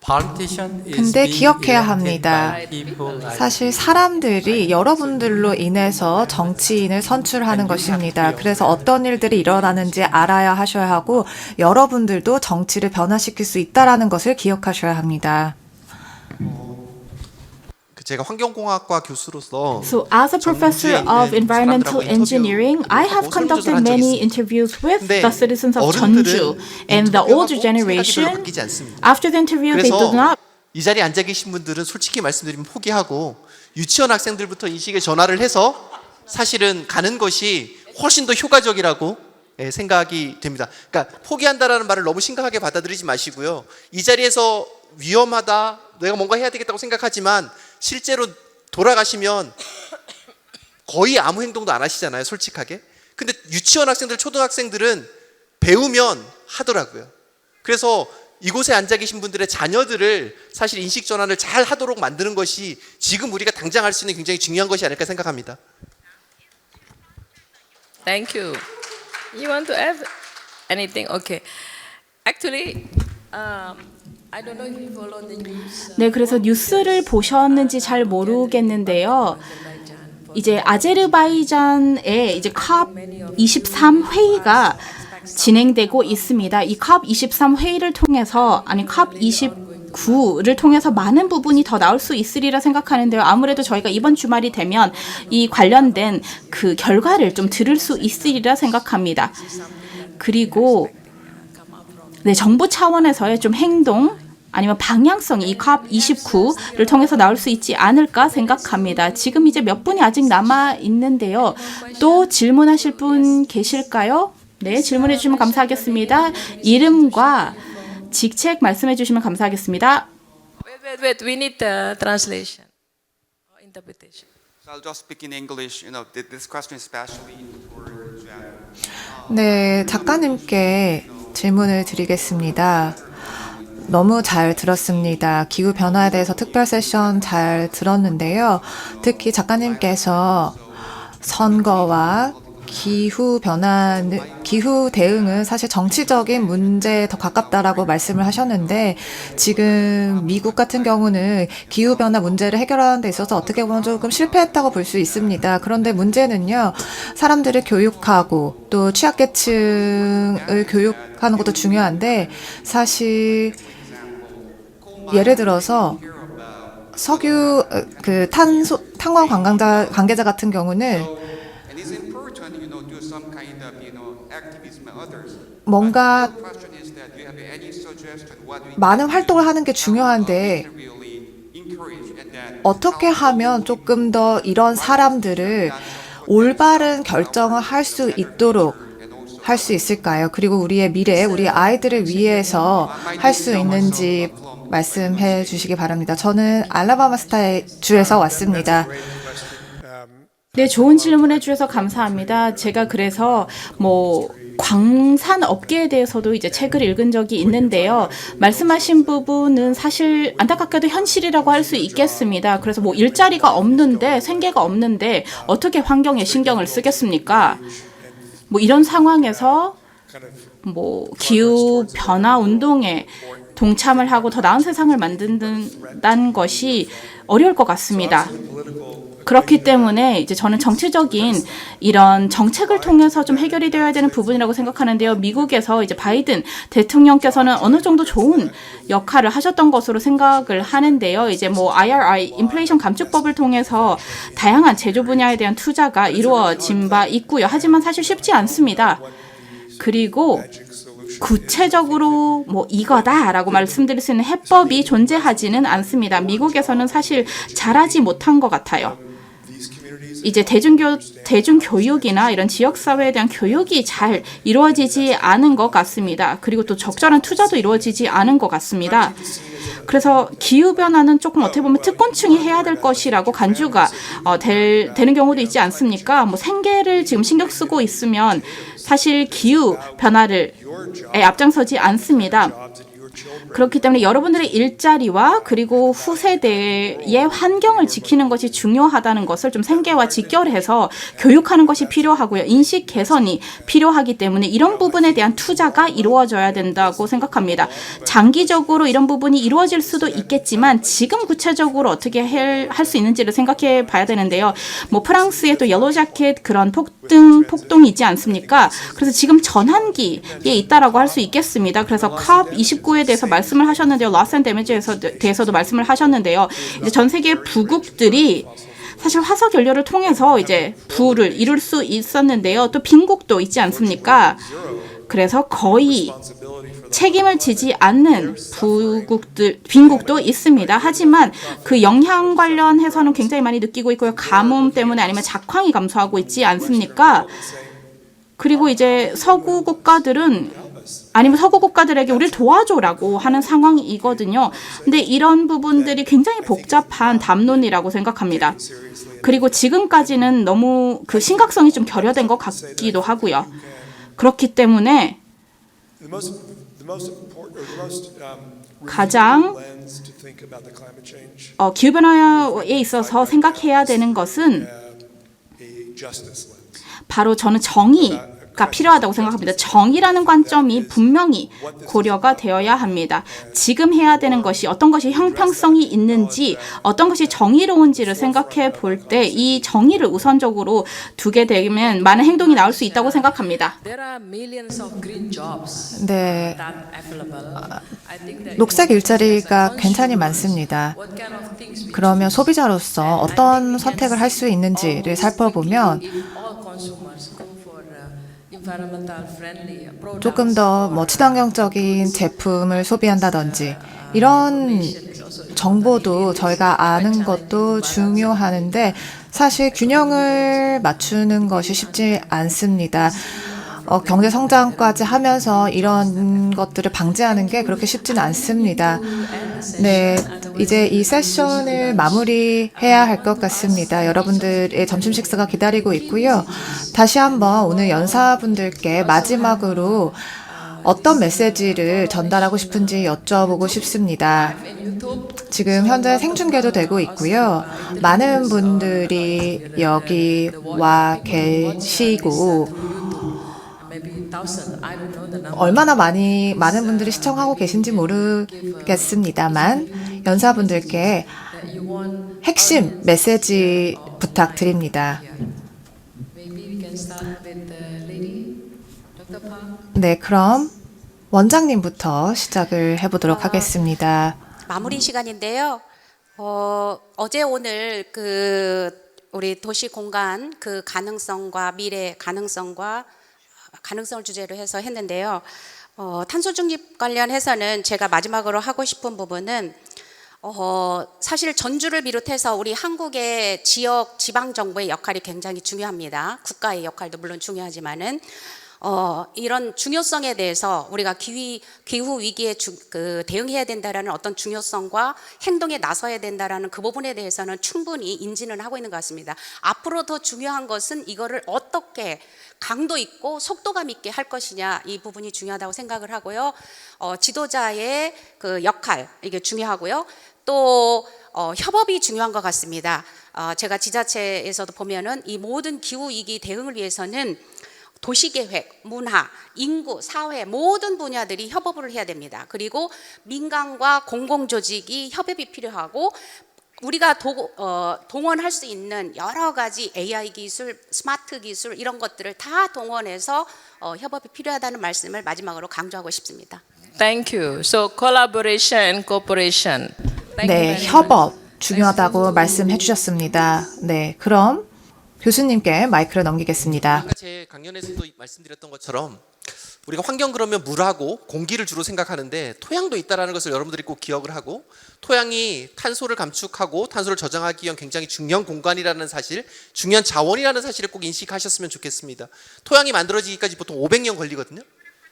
politician is 근데 being 기억해야 elected 합니다. by people like 사실 사람들이 여러분들로 인해서 정치인을 선출하는 것입니다. 그래서 어떤 일들이 일어나는지 알아야 하셔야 하고, 여러분들도 정치를 변화시킬 수 있다는 것을 기억하셔야 합니다. 제가 환경공학과 교수로서 So as a professor of environmental engineering, I have conducted many interviews with the citizens of Jeonju, and the older generation, after the interview, they do not. 이 자리에 앉아 계신 분들은 솔직히 말씀드리면 포기하고 유치원 학생들부터 인식의 전환을 해서 사실은 가는 것이 훨씬 더 효과적이라고 생각이 됩니다. 그러니까 포기한다라는 말을 너무 심각하게 받아들이지 마시고요. 이 자리에서 위험하다, 내가 뭔가 해야 되겠다고 생각하지만 실제로 돌아가시면 거의 아무 행동도 안 하시잖아요, 솔직하게. 근데 유치원 학생들, 초등학생들은 배우면 하더라고요. 그래서 이곳에 앉아 계신 분들의 자녀들을 사실 인식 전환을 잘 하도록 만드는 것이 지금 우리가 당장 할 수 있는 굉장히 중요한 것이 아닐까 생각합니다. Thank you. You want to add anything? Okay. Actually, I don't know if you follow the news. 네, 그래서 뉴스를 보셨는지 잘 모르겠는데요. 이제 아제르바이잔의 이제 COP23 회의가 진행되고 있습니다. 이 COP23 회의를 통해서 아니 COP29를 통해서 많은 부분이 더 나올 수 있으리라 생각하는데요. 아무래도 저희가 이번 주말이 되면 이 관련된 그 결과를 좀 들을 수 있으리라 생각합니다. 그리고 네, 정부 차원에서의 좀 행동 아니면 방향성이 이 COP29를 통해서 나올 수 있지 않을까 생각합니다. 지금 이제 몇 분이 아직 남아 있는데요. 또 질문하실 분 계실까요? 네, 질문해 주시면 감사하겠습니다. 이름과 직책 말씀해 주시면 감사하겠습니다. Wait. We need the translation or interpretation. So I'll just speak in English. This question is especially for Jan. 네, 작가님께 질문을 드리겠습니다. 너무 잘 들었습니다. 기후 변화에 대해서 특별 세션 잘 들었는데요. 특히 작가님께서 선거와 기후 대응은 사실 정치적인 문제에 더 가깝다라고 말씀을 하셨는데 지금 미국 같은 경우는 기후 변화 문제를 해결하는 데 있어서 어떻게 보면 조금 실패했다고 볼 수 있습니다. 그런데 문제는요. 사람들을 교육하고 또 취약계층을 교육하는 것도 중요한데 사실 예를 들어서 석유 탄광 관계자 같은 경우는 뭔가 많은 활동을 하는 게 중요한데 어떻게 하면 조금 더 이런 사람들을 올바른 결정을 할 수 있도록 할 수 있을까요? 그리고 우리의 미래, 우리 아이들을 위해서 할 수 있는지 말씀해 주시기 바랍니다. 저는 알라바마 주에서 왔습니다. 네, 좋은 질문해 주셔서 감사합니다. 제가 그래서 광산 업계에 대해서도 이제 책을 읽은 적이 있는데요. 말씀하신 부분은 사실 안타깝게도 현실이라고 할 수 있겠습니다. 그래서 일자리가 없는데 생계가 없는데 어떻게 환경에 신경을 쓰겠습니까? 이런 상황에서 기후 변화 운동에 동참을 하고 더 나은 세상을 만든다는 것이 어려울 것 같습니다. 그렇기 때문에 이제 저는 정치적인 이런 정책을 통해서 좀 해결이 되어야 되는 부분이라고 생각하는데요. 미국에서 이제 바이든 대통령께서는 어느 정도 좋은 역할을 하셨던 것으로 생각을 하는데요. 이제 IRA 인플레이션 감축법을 통해서 다양한 제조 분야에 대한 투자가 이루어진 바 있고요. 하지만 사실 쉽지 않습니다. 그리고 구체적으로 이거다라고 말씀드릴 수 있는 해법이 존재하지는 않습니다. 미국에서는 사실 잘하지 못한 것 같아요. 이제 대중교육이나 이런 지역사회에 대한 교육이 잘 이루어지지 않은 것 같습니다. 그리고 또 적절한 투자도 이루어지지 않은 것 같습니다. 그래서 기후변화는 조금 어떻게 보면 특권층이 해야 될 것이라고 간주가 되는 경우도 있지 않습니까? 생계를 지금 신경 쓰고 있으면 사실 기후변화를 앞장서지 않습니다. 그렇기 때문에 여러분들의 일자리와 그리고 후세대의 환경을 지키는 것이 중요하다는 것을 좀 생계와 직결해서 교육하는 것이 필요하고요. 인식 개선이 필요하기 때문에 이런 부분에 대한 투자가 이루어져야 된다고 생각합니다. 장기적으로 이런 부분이 이루어질 수도 있겠지만 지금 구체적으로 어떻게 할 수 있는지를 생각해 봐야 되는데요. 프랑스의 또 옐로우 자켓 그런 폭동이 있지 않습니까? 그래서 지금 전환기에 있다라고 할 수 있겠습니다. 그래서 COP29에 대해서 말씀을 하셨는데요. 로스 앤 데미지에 대해서도 말씀을 하셨는데요. 이제 전 세계 부국들이 사실 화석 연료를 통해서 이제 부를 이룰 수 있었는데요. 또 빈국도 있지 않습니까? 그래서 거의 책임을 지지 않는 빈국도 있습니다. 하지만 그 영향 관련해서는 굉장히 많이 느끼고 있고요. 가뭄 때문에 아니면 작황이 감소하고 있지 않습니까? 그리고 이제 서구 국가들은 아니면 서구 국가들에게 우리를 도와줘라고 하는 상황이거든요. 근데 이런 부분들이 굉장히 복잡한 담론이라고 생각합니다. 그리고 지금까지는 너무 그 심각성이 좀 결여된 것 같기도 하고요. 그렇기 때문에 가장 기후변화에 있어서 생각해야 되는 것은 바로 저는 정의가 필요하다고 생각합니다. 정의라는 관점이 분명히 고려가 되어야 합니다. 지금 해야 되는 것이 어떤 것이 형평성이 있는지 어떤 것이 정의로운지를 생각해 볼 때 이 정의를 우선적으로 두게 되면 많은 행동이 나올 수 있다고 생각합니다. 네, 녹색 일자리가 괜찮이 많습니다. 그러면 소비자로서 어떤 선택을 할 수 있는지를 살펴보면 조금 더 친환경적인 제품을 소비한다든지 이런 정보도 저희가 아는 것도 중요하는데 사실 균형을 맞추는 것이 쉽지 않습니다. 경제 성장까지 하면서 이런 것들을 방지하는 게 그렇게 쉽지는 않습니다. 네, 이제 이 세션을 마무리해야 할 것 같습니다. 여러분들의 점심 식사가 기다리고 있고요. 다시 한번 오늘 연사분들께 마지막으로 어떤 메시지를 전달하고 싶은지 여쭤보고 싶습니다. 지금 현재 생중계도 되고 있고요. 많은 분들이 여기 와 계시고 얼마나 많은 분들이 시청하고 계신지 모르겠습니다만 연사분들께 핵심 메시지 부탁드립니다. 네, 그럼 원장님부터 시작을 해보도록 하겠습니다. 마무리 시간인데요. 어제 오늘 우리 도시 공간 그 가능성과 미래 가능성과 가능성을 주제로 해서 했는데요. 탄소 중립 관련해서는 제가 마지막으로 하고 싶은 부분은 사실 전주를 비롯해서 우리 한국의 지역 지방 정부의 역할이 굉장히 중요합니다. 국가의 역할도 물론 중요하지만은 이런 중요성에 대해서 우리가 기후 위기에 대응해야 된다라는 어떤 중요성과 행동에 나서야 된다라는 그 부분에 대해서는 충분히 인지는 하고 있는 것 같습니다. 앞으로 더 중요한 것은 이거를 어떻게 강도 있고 속도감 있게 할 것이냐, 이 부분이 중요하다고 생각을 하고요. 지도자의 그 역할, 이게 중요하고요. 또 협업이 중요한 것 같습니다. 제가 지자체에서도 보면은 이 모든 기후 위기 대응을 위해서는 도시계획, 문화, 인구, 사회 모든 분야들이 협업을 해야 됩니다. 그리고 민간과 공공조직이 협업이 필요하고 우리가 동원할 수 있는 여러 가지 AI 기술, 스마트 기술 이런 것들을 다 동원해서 협업이 필요하다는 말씀을 마지막으로 강조하고 싶습니다. Thank you. So collaboration and cooperation. 네, 협업 중요하다고 말씀해 주셨습니다. 네, 그럼 교수님께 마이크를 넘기겠습니다. 아까 제 강연에서도 말씀드렸던 것처럼 우리가 환경 그러면 물하고 공기를 주로 생각하는데 토양도 있다는 것을 여러분들이 꼭 기억을 하고 토양이 탄소를 감축하고 탄소를 저장하기 위한 굉장히 중요한 공간이라는 사실, 중요한 자원이라는 사실을 꼭 인식하셨으면 좋겠습니다. 토양이 만들어지기까지 보통 500년 걸리거든요.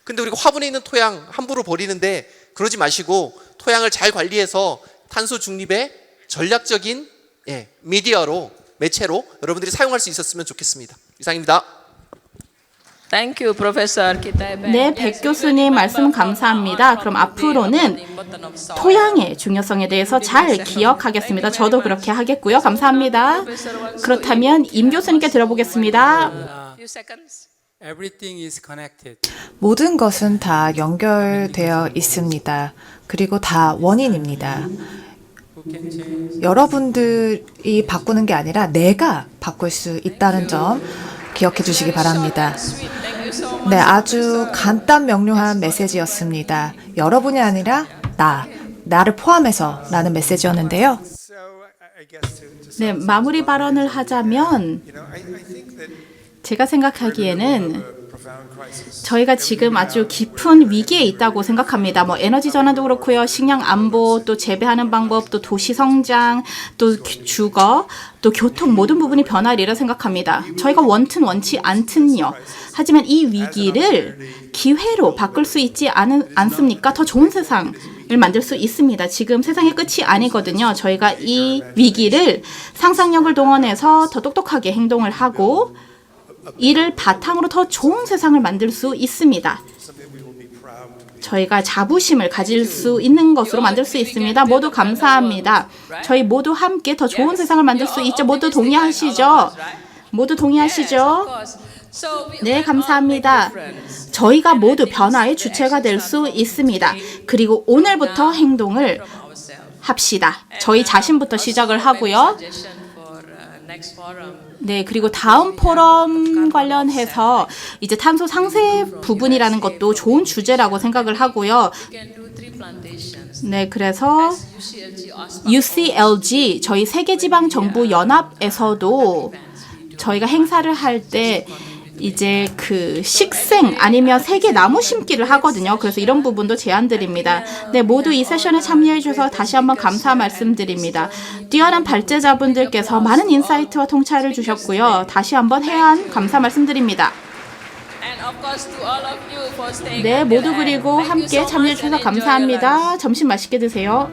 근데 우리가 화분에 있는 토양 함부로 버리는데 그러지 마시고 토양을 잘 관리해서 탄소 중립의 전략적인 미디어로 매체로 여러분들이 사용할 수 있었으면 좋겠습니다. 이상입니다. Thank you, Professor Kitaebe. 네, 백 교수님 말씀 감사합니다. 그럼 앞으로는 토양의 중요성에 대해서 잘 기억하겠습니다. 저도 그렇게 하겠고요. 감사합니다. 그렇다면 임 교수님께 들어보겠습니다. Everything is connected. 모든 것은 다 연결되어 있습니다. 그리고 다 원인입니다. 여러분들이 바꾸는 게 아니라 내가 바꿀 수 있다는 점 기억해 주시기 바랍니다. 네, 아주 간단 명료한 메시지였습니다. 여러분이 아니라 나를 포함해서 라는 메시지였는데요. 네, 마무리 발언을 하자면 제가 생각하기에는 저희가 지금 아주 깊은 위기에 있다고 생각합니다. 뭐 에너지 전환도 그렇고요. 식량 안보, 또 재배하는 방법, 또 도시 성장, 또 주거, 또 교통 모든 부분이 변하리라 생각합니다. 저희가 원치 않든요. 하지만 이 위기를 기회로 바꿀 수 있지 않습니까? 더 좋은 세상을 만들 수 있습니다. 지금 세상의 끝이 아니거든요. 저희가 이 위기를 상상력을 동원해서 더 똑똑하게 행동을 하고 이를 바탕으로 더 좋은 세상을 만들 수 있습니다. 저희가 자부심을 가질 수 있는 것으로 만들 수 있습니다. 모두 감사합니다. 저희 모두 함께 더 좋은 세상을 만들 수 있죠. 모두 동의하시죠? 모두 동의하시죠? 네, 감사합니다. 저희가 모두 변화의 주체가 될 수 있습니다. 그리고 오늘부터 행동을 합시다. 저희 자신부터 시작을 하고요. 네, 그리고 다음 포럼 관련해서 이제 탄소 상세 부분이라는 것도 좋은 주제라고 생각을 하고요. 네, 그래서 UCLG 저희 세계지방정부연합에서도 저희가 행사를 할 때 이제 그 식생 아니면 세계 나무 심기를 하거든요. 그래서 이런 부분도 제안드립니다. 네, 모두 이 세션에 참여해 주셔서 다시 한번 감사 말씀드립니다. 뛰어난 발제자분들께서 많은 인사이트와 통찰을 주셨고요. 다시 한번 해안 감사 말씀드립니다. 네, 모두 그리고 함께 참여해 주셔서 감사합니다. 점심 맛있게 드세요.